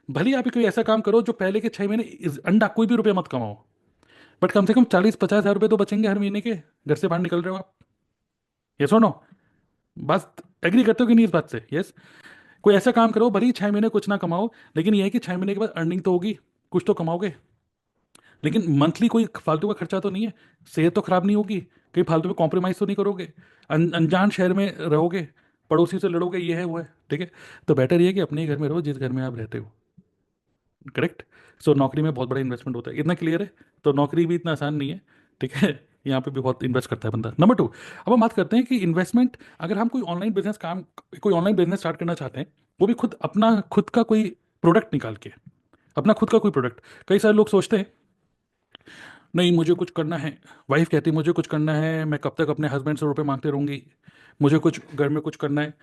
भले ही आप कोई ऐसा काम करो जो पहले के 6 महीने अंडा कोई भी रुपया मत कमाओ, बट कम से कम 40-50 हज़ार रुपये तो बचेंगे हर महीने के, घर से बाहर निकल रहे हो आप। ये सुनो, बस एग्री करते हो कि नहीं इस बात से? यस। कोई ऐसा काम करो, भले ही 6 महीने कुछ ना कमाओ, लेकिन यह है कि 6 महीने के बाद अर्निंग तो होगी, कुछ तो कमाओगे। लेकिन मंथली कोई फालतू का खर्चा तो नहीं है, सेहत तो खराब नहीं होगी, कहीं फालतू में कॉम्प्रोमाइज़ तो नहीं करोगे, अनजान शहर में रहोगे, पड़ोसी से लड़ोगे, ये है वो है, ठीक है। तो बेटर ये है कि अपने ही घर में रहो जिस घर में आप रहते हो। करेक्ट। सो नौकरी में बहुत बड़ा इन्वेस्टमेंट होता है, इतना क्लियर है? तो नौकरी भी इतना आसान नहीं है, ठीक है। यहाँ पे भी बहुत इन्वेस्ट करता है बंदा। नंबर टू, अब हम बात करते हैं कि इन्वेस्टमेंट, अगर हम कोई ऑनलाइन बिजनेस स्टार्ट करना चाहते हैं, वो भी खुद का कोई प्रोडक्ट निकाल के, अपना खुद का कोई प्रोडक्ट। कई सारे लोग सोचते हैं नहीं मुझे कुछ करना है, वाइफ कहती है मुझे कुछ करना है, मैं कब तक अपने हस्बैंड से रुपए मांगते रहूंगी, मुझे कुछ घर में कुछ करना है।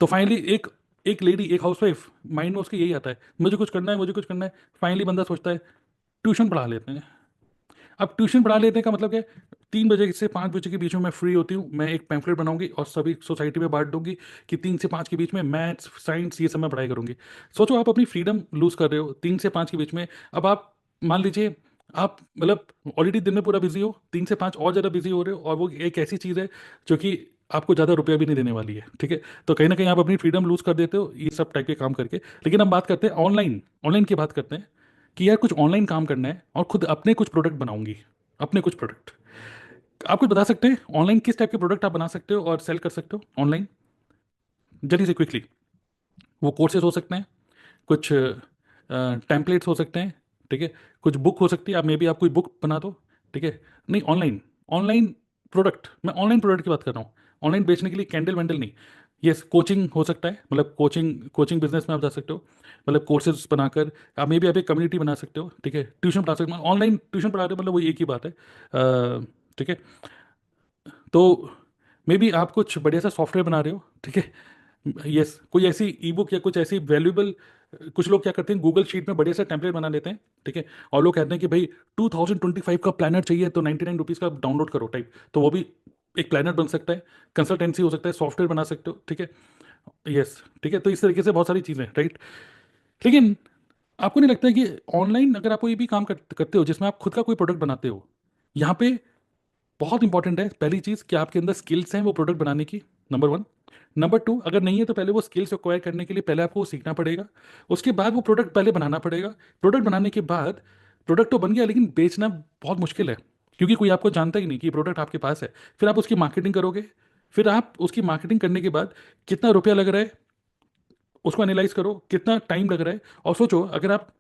तो फाइनली एक एक लेडी, एक हाउसवाइफ, माइंड में उसके यही आता है, मुझे कुछ करना है, मुझे कुछ करना है। फाइनली बंदा सोचता है ट्यूशन पढ़ा लेते हैं। अब ट्यूशन पढ़ा लेते हैं का मतलब क्या है? 3 बजे से 5 बजे के बीच में मैं फ्री होती हूँ, मैं एक पैम्फलेट बनाऊंगी और सभी सोसाइटी में बांट दूंगी कि 3 से 5 के बीच में मैथ्स साइंस ये सब मैं पढ़ाई करूंगी। सोचो, आप अपनी फ्रीडम लूज कर रहे हो 3 से 5 के बीच में। अब आप मान लीजिए, आप मतलब ऑलरेडी दिन में पूरा बिजी हो, 3 से 5 और ज़्यादा बिजी हो रहे हो, और वो एक ऐसी चीज़ है जो कि आपको ज़्यादा रुपया भी नहीं देने वाली है, ठीक है। तो कहीं ना कहीं आप अपनी फ्रीडम लूज कर देते हो ये सब टाइप के काम करके। लेकिन हम बात करते हैं ऑनलाइन, ऑनलाइन की बात करते हैं कि यार कुछ ऑनलाइन काम करना है और खुद अपने कुछ प्रोडक्ट बनाऊंगी, अपने कुछ प्रोडक्ट। आप कुछ बता सकते हैं ऑनलाइन किस टाइप के प्रोडक्ट आप बना सकते हो और सेल कर सकते हो ऑनलाइन, जल्दी से क्विकली? वो कोर्सेज हो सकते हैं, कुछ टेम्पलेट्स हो सकते हैं, ठीक है, कुछ बुक हो सकती है, आप मे बी आप कोई बुक बना दो, ठीक है। नहीं, ऑनलाइन, ऑनलाइन प्रोडक्ट, मैं ऑनलाइन प्रोडक्ट की बात कर रहा हूँ, ऑनलाइन बेचने के लिए कैंडल वैंडल नहीं। यस, कोचिंग हो सकता है, मतलब कोचिंग कोचिंग बिजनेस में आप जा सकते हो, मतलब कोर्सेज बनाकर आप मे बी आप एक कम्युनिटी बना सकते हो, ठीक है। ट्यूशन पढ़ा सकते हो, ऑनलाइन ट्यूशन पढ़ा रहे हो, मतलब वो एक ही बात है, ठीक है। तो मे बी आप कुछ बढ़िया सा सॉफ्टवेयर बना रहे हो, ठीक है। यस, कोई ऐसी ई बुक या कुछ ऐसी वैल्यूएबल, कुछ लोग क्या करते हैं गूगल शीट में बढ़िया सा टेम्पलेट बना लेते हैं, ठीक है। और लोग कहते हैं कि भाई 2025 का प्लानर चाहिए तो 99 रुपीज़ का डाउनलोड करो टाइप, तो वो भी एक प्लानर बन सकता है, कंसल्टेंसी हो सकता है, सॉफ्टवेयर बना सकते हो, ठीक है। यस, ठीक है। तो इस तरीके से बहुत सारी चीज़ें, राइट। लेकिन आपको नहीं लगता है कि ऑनलाइन अगर आप कोई भी काम करते हो जिसमें आप खुद का कोई प्रोडक्ट बनाते हो, यहाँ पे बहुत इंपॉर्टेंट है पहली चीज़ कि आपके अंदर स्किल्स हैं वो प्रोडक्ट बनाने की, नंबर वन। नंबर टू, अगर नहीं है तो पहले वो स्किल्स एक्वायर करने के लिए पहले आपको वो सीखना पड़ेगा, उसके बाद वो प्रोडक्ट पहले बनाना पड़ेगा। प्रोडक्ट बनाने के बाद प्रोडक्ट तो बन गया, लेकिन बेचना बहुत मुश्किल है, क्योंकि कोई आपको जानता ही नहीं कि प्रोडक्ट आपके पास है। फिर आप उसकी मार्केटिंग करोगे, फिर आप उसकी मार्केटिंग करने के बाद कितना रुपया लग रहा है उसको एनालाइज करो, कितना टाइम लग रहा है। और सोचो, अगर आप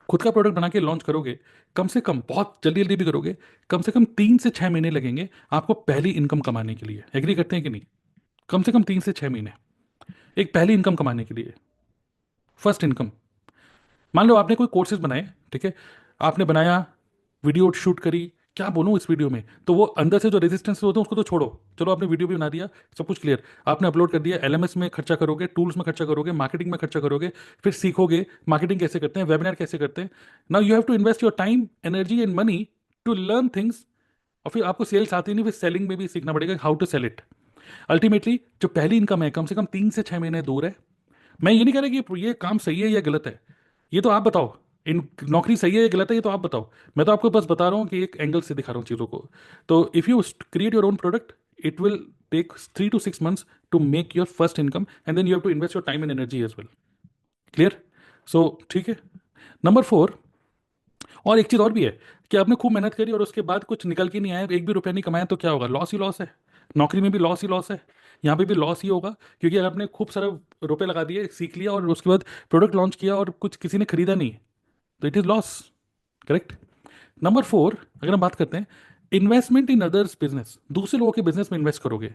खुद का प्रोडक्ट बना के लॉन्च करोगे, कम से कम, बहुत जल्दी जल्दी भी करोगे, कम से कम 3 से 6 महीने लगेंगे आपको पहली इनकम कमाने के लिए। एग्री करते हैं कि नहीं? कम से कम 3 से 6 महीने एक पहली इनकम कमाने के लिए, फर्स्ट इनकम। मान लो आपने कोई कोर्सेज बनाए, ठीक है, आपने बनाया, वीडियो शूट करी, क्या बोलूँ इस वीडियो में, तो वो अंदर से जो रेजिस्टेंस होते हैं उसको तो छोड़ो, चलो आपने वीडियो भी बना दिया, सब कुछ क्लियर, आपने अपलोड कर दिया, एलएमएस में खर्चा करोगे, टूल्स में खर्चा करोगे, मार्केटिंग में खर्चा करोगे, फिर सीखोगे मार्केटिंग कैसे करते हैं, वेबिनार कैसे करते हैं। Now you have to invest your time, energy and money to learn things. और फिर आपको सेल्स आती नहीं, फिर सेलिंग में भी सीखना पड़ेगा how to sell it. Ultimately जो पहली इनकम है कम से कम 3 से 6 महीने दूर है। मैं ये नहीं कह रहा कि ये काम सही है या गलत है, ये तो आप बताओ, इन नौकरी सही है या गलत है ये तो आप बताओ। मैं तो आपको बस बता रहा हूँ कि एक एंगल से दिखा रहा हूँ चीज़ों को। तो if you create your own product, it will take 3 to 6 months to make your first income, and then you have to invest your time and energy as well. Clear? So ठीक है। Number four, और एक चीज़ और भी है कि आपने खूब मेहनत करी और उसके बाद कुछ निकल के नहीं आया, एक भी रुपया नहीं कमाया, तो क्या होगा? लॉस ही लॉस है। नौकरी में भी लॉस ही लॉस है, यहाँ पे भी लॉस ही होगा, क्योंकि अगर आपने खूब सारा रुपए लगा दिए, सीख लिया और उसके बाद प्रोडक्ट लॉन्च किया और कुछ किसी ने खरीदा नहीं, तो it is loss. Correct. Number four, अगर हम बात करते हैं इन्वेस्टमेंट इन अदर्स बिजनेस, दूसरे लोगों के बिजनेस में इन्वेस्ट करोगे,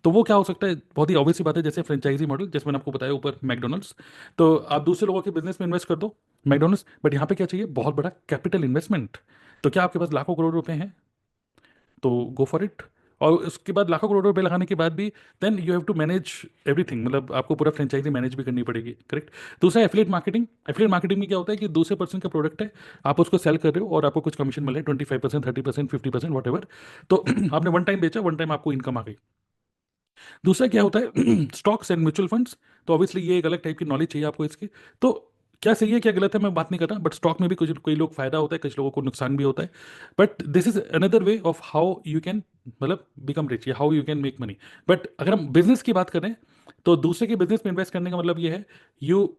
तो वो क्या हो सकता है? बहुत ही ऑब्वियस सी बात है, जैसे फ्रेंचाइजी मॉडल, जैसे मैंने आपको बताया ऊपर मैकडोनल्ड्स। तो आप दूसरे लोगों के बिजनेस में इन्वेस्ट कर दो, मैकडोनल्ड्स, बट यहाँ पे क्या चाहिए, बहुत बड़ा कैपिटल इन्वेस्टमेंट। तो क्या आपके पास लाखों करोड़ रुपए हैं? तो गो फॉर इट। और उसके बाद लाखों करोड़ रुपए लगाने के बाद भी then you have to manage everything, मतलब आपको पूरा फ्रेंचाइजी मैनेज भी करनी पड़ेगी, करेक्ट। दूसरा एफिलिएट मार्केटिंग। एफिलिएट मार्केटिंग में क्या होता है कि दूसरे पर्सन का प्रोडक्ट है, आप उसको सेल कर रहे हो और आपको कुछ कमीशन मिल रहा है, 25%, 30%, 50%, वट एवर। तो आपने वन टाइम बेचा, वन टाइम आपको इनकम आ गई। दूसरा क्या होता है स्टॉक्स एंड म्यूचुअल फंड्स। तो ऑब्वियसली ये एक अलग टाइप की नॉलेज चाहिए आपको इसकी। तो क्या सही है क्या गलत है मैं बात नहीं कर रहा, बट स्टॉक में भी कुछ कई लोग फायदा होता है, कुछ लोगों को नुकसान भी होता है। But this is another way of how you can, मतलब बिकम रिच, या how you can make money. But अगर हम बिजनेस की बात करें तो दूसरे के बिजनेस में इन्वेस्ट करने का मतलब ये है, यू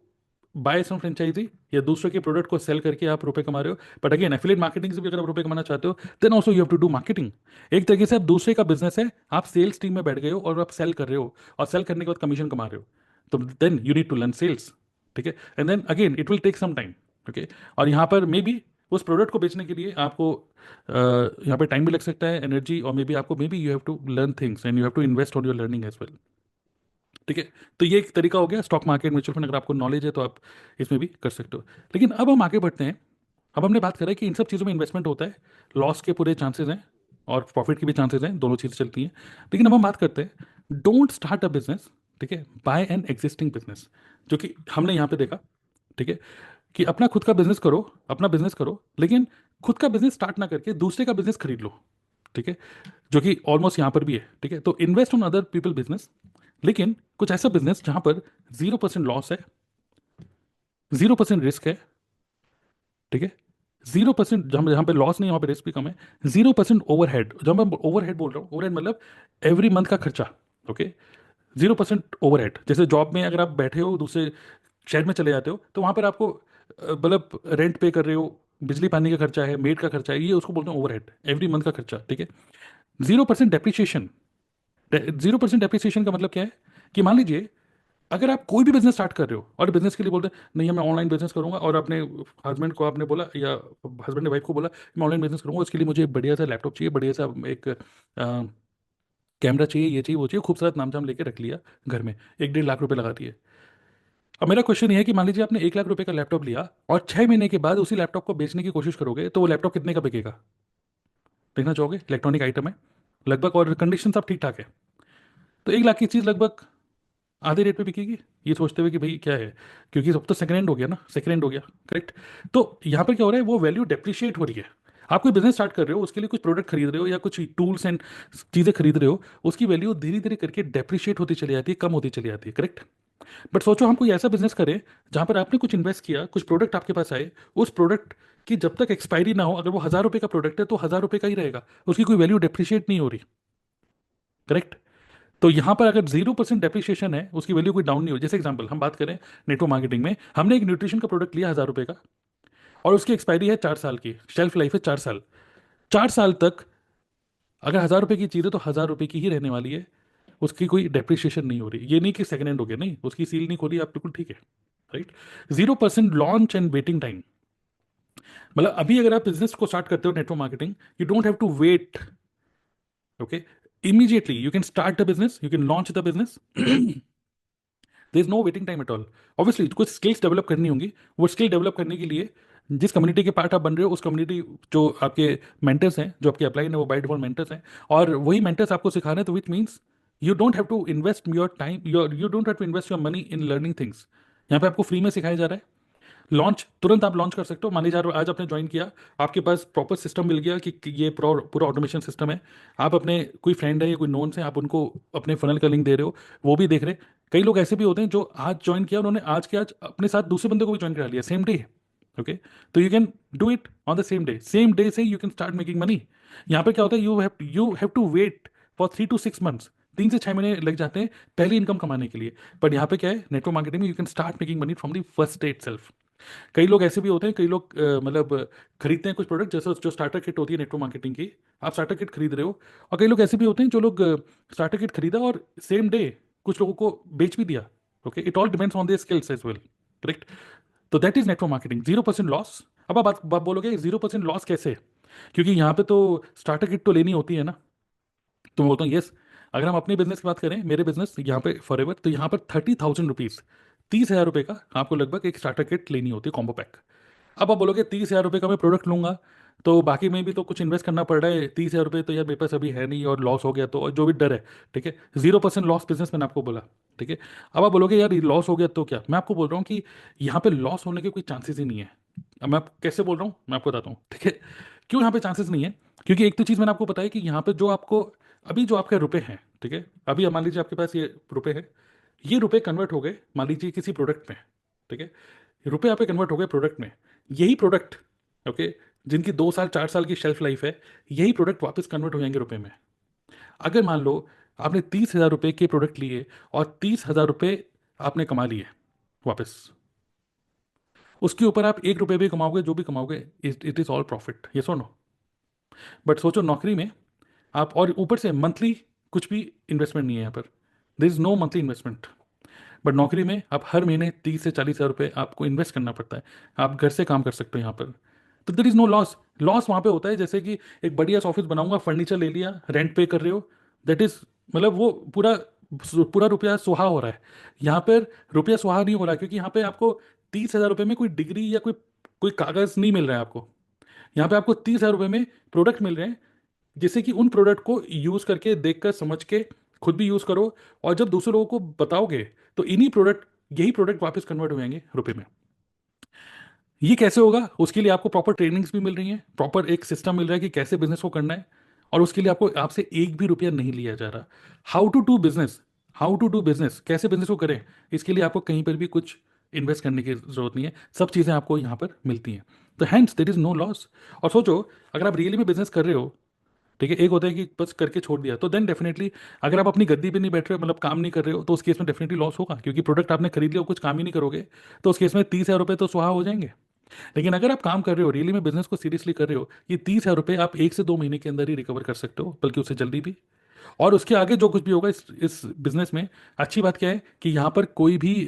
बाय सम फ्रेंचाइजी या दूसरे के प्रोडक्ट को सेल करके आप रुपए कमा रहे हो। बट अगेन एफिलिएट मार्केटिंग से भी अगर आप रुपए कमाना चाहते हो then also you have to do marketing. एक तरीके से आप दूसरे का बिजनेस है, आप सेल्स टीम में बैठ गए हो और आप सेल कर रहे हो, और सेल करने के बाद कमीशन कमा रहे हो। तो then you need to learn sales, ठीक है। And then again it will take some time, okay. और यहाँ पर मे बी उस प्रोडक्ट को बेचने के लिए आपको यहाँ पे टाइम भी लग सकता है, एनर्जी, और मे बी आपको, maybe you have to learn things and you have to invest on your learning as well, ठीक है। तो ये एक तरीका हो गया स्टॉक मार्केट, म्यूचुअल फंड, अगर आपको नॉलेज है तो आप इसमें भी कर सकते हो। लेकिन अब हम आगे बढ़ते हैं। अब हमने बात करा कि इन सब चीज़ों में इन्वेस्टमेंट होता है, लॉस के पूरे चांसेस हैं और प्रॉफिट की भी चांसेस हैं, दोनों चीज़ें चलती हैं। लेकिन अब हम बात करते हैं डोंट स्टार्ट अ बिजनेस, ठीक है, बाय एन एग्जिस्टिंग बिजनेस, जो कि हमने यहाँ पे देखा, ठीक है, कि अपना खुद का बिजनेस करो, अपना बिजनेस करो, लेकिन खुद का बिजनेस स्टार्ट ना करके दूसरे का बिजनेस खरीद लो, ठीक है, जो कि ऑलमोस्ट यहाँ पर भी है, ठीक है। तो invest on other people business, लेकिन कुछ ऐसा बिजनेस जहां पर 0% लॉस है, 0% रिस्क है, ठीक है। 0%, जहां जहां पे लॉस नहीं है वहां पे रिस्क भी कम है। 0% ओवरहेड, जब मैं ओवरहेड बोल रहा हूँ, ओवरहेड मतलब एवरी मंथ का खर्चा, ओके। 0% ओवरहेड, जैसे जॉब में अगर आप बैठे हो दूसरे शहर में चले जाते हो तो वहां पर आपको मतलब रेंट पे कर रहे हो, बिजली पानी का खर्चा है, मेड का खर्चा है, ये उसको बोलते हैं ओवरहेड, एवरी मंथ का खर्चा, ठीक है। 0% डेप्रिसिएशन। 0% डेप्रिसिएशन का मतलब क्या है कि मान लीजिए अगर आप कोई भी बिजनेस स्टार्ट कर रहे हो और बिजनेस के लिए बोलते हैं नहीं मैं ऑनलाइन बिजनेस करूंगा, और अपने हस्बैंड को आपने बोला या हस्बैंड ने वाइफ को बोला मैं ऑनलाइन बिजनेस करूंगा, उसके लिए मुझे बढ़िया सा लैपटॉप चाहिए, बढ़िया सा एक कैमरा चाहिए, ये चाहिए वो चाहिए, खूब सारा नाम लेके रख लिया घर में, 1-1.5 लाख रुपए लगा दिए। अब मेरा क्वेश्चन ये है कि मान लीजिए आपने 1 लाख रुपए का लैपटॉप लिया और 6 महीने के बाद उसी लैपटॉप को बेचने की कोशिश करोगे तो वो लैपटॉप कितने का बिकेगा? देखना चाहोगे? इलेक्ट्रॉनिक आइटम है लगभग, और कंडीशन सब ठीक ठाक है, तो 1 लाख की चीज़ लगभग आधे रेट पे बिकेगी, ये सोचते हुए कि भाई क्या है, क्योंकि सब तो सेकंड हैंड हो गया ना, सेकंड हैंड हो गया, करेक्ट। तो यहाँ पर क्या हो रहा है, वो वैल्यू डेप्रिशिएट हो रही है। आप कोई बिजनेस स्टार्ट कर रहे हो, उसके लिए कुछ प्रोडक्ट खरीद रहे हो या कुछ टूल्स एंड चीज़ें खरीद रहे हो, उसकी वैल्यू धीरे धीरे करके डेप्रिशिएट होती चली जाती है, कम होती चली जाती है, करेक्ट। बट सोचो हम कोई ऐसा बिजनेस करें जहां पर आपने कुछ इन्वेस्ट किया, कुछ प्रोडक्ट आपके पास आए, उस प्रोडक्ट की जब तक एक्सपायरी ना हो, अगर वो 1,000 रुपये का प्रोडक्ट है तो 1,000 रुपये का ही रहेगा, उसकी कोई वैल्यू डेप्रिशिएट नहीं हो रही, करेक्ट। तो यहां पर अगर 0% डेप्रिसिएशन है, उसकी वैल्यू कोई डाउन नहीं हो, जैसे एग्जांपल हम बात करें नेटवर्क मार्केटिंग में, हमने एक न्यूट्रिशन का प्रोडक्ट लिया 1,000 रुपये का, और उसकी एक्सपायरी है 4 साल की, शेल्फ लाइफ है 4 साल। 4 साल तक अगर 1,000 रुपये की चीज़ है तो 1,000 रुपये की ही रहने वाली है, उसकी कोई डेप्रिसिएशन नहीं हो रही। ये नहीं कि सेकंड हैंड हो गया, नहीं, उसकी सील नहीं खोली, आप बिल्कुल ठीक है, right. 0% launch and waiting time, मतलब अभी अगर आप बिजनेस को स्टार्ट करते हो network marketing, you don't have to wait, okay, immediately you can start the business, you can launch the business. There is no waiting time at all. Obviously कुछ skills develop करनी होंगी, वो skill develop करने के लिए जिस community के part आप बन रहे हो, उस कम्युनिटी जो आपके मेंटर्स हैं, जो आपके अपलाइन है, वो बाय डिफॉल्ट मेंटर्स हैं, और वही मेंटर्स आपको सिखा रहे हैं, तो which means you don't have to invest your time, you don't have to invest your money in learning things. यहाँ पे आपको फ्री में सिखाया जा रहा है। लॉन्च तुरंत आप लॉन्च कर सकते हो, मान लीजिए आज आपने ज्वाइन किया, आपके पास प्रॉपर सिस्टम मिल गया कि ये पूरा ऑटोमेशन सिस्टम है, आप अपने कोई फ्रेंड है या कोई नोन से आप उनको अपने फनल का लिंक दे रहे हो, वो भी देख रहे हैं। कई लोग ऐसे भी होते हैं जो आज ज्वाइन किया, उन्होंने आज के आज अपने साथ दूसरे बंदे को भी ज्वाइन करा लिया सेम डे, ओके। तो you can do it on the same day से you can start making money. यहाँ पे क्या होता है, you have to wait for 3 to 6 months, 3 से 6 महीने लग जाते हैं पहली इनकम कमाने के लिए। बट यहाँ पे क्या है, नेटवर्क मार्केटिंग में you can start making money from the first day itself. कई लोग ऐसे भी होते हैं, कई लोग मतलब खरीदते हैं कुछ प्रोडक्ट, जैसे जो स्टार्टर किट होती है नेटवर्क मार्केटिंग की, आप स्टार्टर किट खरीद रहे हो, और कई लोग ऐसे भी होते हैं जो लोग स्टार्टर किट खरीदा और सेम डे कुछ लोगों को बेच भी दिया, okay. It all depends on their skills as well, correct. तो that is network marketing, 0% loss. अब आप बोलोगे 0% लॉस कैसे, क्योंकि यहाँ पे तो स्टार्टर किट तो लेनी होती है ना। तो मैं बोलता हूँ यस, अगर हम अपने बिजनेस की बात करें, मेरे बिजनेस यहाँ पे फॉरएवर, तो यहाँ पर 30,000 रुपीज़, 30,000 रुपये का आपको लगभग एक स्टार्टर किट लेनी होती है, कॉम्बो पैक। अब आप बोलोगे 30,000 रुपये का मैं प्रोडक्ट लूंगा, तो बाकी में भी तो कुछ इन्वेस्ट करना पड़ रहा है, 30,000 रुपये तो यार मेरे पास अभी है नहीं और लॉस हो गया तो, और जो भी डर है, ठीक है, 0% लॉस बिजनेस मैंने आपको बोला, ठीक है। अब आप बोलोगे यार लॉस हो गया तो क्या, मैं आपको बोल रहा हूँ कि यहाँ पे लॉस होने के कोई चांसेस ही नहीं है। अब मैं कैसे बोल रहा हूँ मैं आपको बताता हूँ, ठीक है। क्यों यहाँ पे चांसेस नहीं है? क्योंकि एक तो चीज़ मैंने आपको बताया कि यहाँ पे जो आपको अभी जो आपके रुपए हैं, ठीक है, अभी मान लीजिए आपके पास ये रुपए है, ये रुपए कन्वर्ट हो गए मान लीजिए किसी प्रोडक्ट में, ठीक है, रुपए यहाँ पे कन्वर्ट हो गए प्रोडक्ट में, यही प्रोडक्ट, ओके, जिनकी 2 साल 4 साल की शेल्फ लाइफ है, यही प्रोडक्ट वापस कन्वर्ट हो जाएंगे रुपए में। अगर मान लो आपने 30,000 रुपये के प्रोडक्ट लिए और 30,000 रुपये आपने कमा लिए वापस, उसके ऊपर आप 1 रुपये भी कमाओगे, जो भी कमाओगे, इट इज ऑल प्रॉफिट, ये सुनो। बट सोचो नौकरी में आप, और ऊपर से मंथली कुछ भी इन्वेस्टमेंट नहीं है यहाँ पर, there is no monthly investment. But नौकरी में आप हर महीने 30 से 40 हज़ार रुपये आपको इन्वेस्ट करना पड़ता है, आप घर से काम कर सकते हो यहाँ पर, तो there is no loss. Loss वहाँ पे होता है जैसे कि एक बढ़िया सा ऑफिस बनाऊंगा, फर्नीचर ले लिया, रेंट पे कर रहे हो, दैट इज, मतलब वो पूरा पूरा रुपया सुहा हो रहा है। यहाँ पर रुपया सुहा नहीं हो रहा, क्योंकि यहाँ पे आपको 30,000 रुपये में कोई डिग्री या कोई कोई कागज नहीं मिल रहा है आपको। यहाँ पे आपको 30,000 रुपये में प्रोडक्ट मिल रहे हैं, जिससे कि उन प्रोडक्ट को यूज करके, देखकर, समझ के खुद भी यूज करो, और जब दूसरे लोगों को बताओगे तो इन्हीं प्रोडक्ट, यही प्रोडक्ट वापस कन्वर्ट हो जाएंगे रुपए में। ये कैसे होगा? उसके लिए आपको प्रॉपर ट्रेनिंग्स भी मिल रही हैं, प्रॉपर एक सिस्टम मिल रहा है कि कैसे बिजनेस को करना है, और उसके लिए आपको, आपसे एक भी रुपया नहीं लिया जा रहा। How to do business, how to do business, कैसे बिजनेस को करें, इसके लिए आपको कहीं पर भी कुछ इन्वेस्ट करने की जरूरत नहीं है, सब चीज़ें आपको यहाँ पर मिलती हैं। तो hence there is no loss. और सोचो, अगर आप रियली में बिजनेस कर रहे हो, ठीक है, एक होता है कि बस करके छोड़ दिया, तो देन डेफिनेटली, अगर आप अपनी गद्दी पे नहीं बैठ रहे हो, मतलब काम नहीं कर रहे हो, तो उस केस में डेफिनेटली लॉस होगा, क्योंकि प्रोडक्ट आपने खरीद लिया, कुछ काम ही नहीं करोगे, तो उस केस में 30,000 रुपये तो सुहा हो जाएंगे। लेकिन अगर आप काम कर रहे हो, रियली में बिजनेस को सीरियसली कर रहे हो, ये 30,000 रुपये आप 1 से 2 महीने के अंदर ही रिकवर कर सकते हो, बल्कि उससे जल्दी भी। और उसके आगे जो कुछ भी होगा इस बिजनेस में, अच्छी बात क्या है कि यहाँ पर कोई भी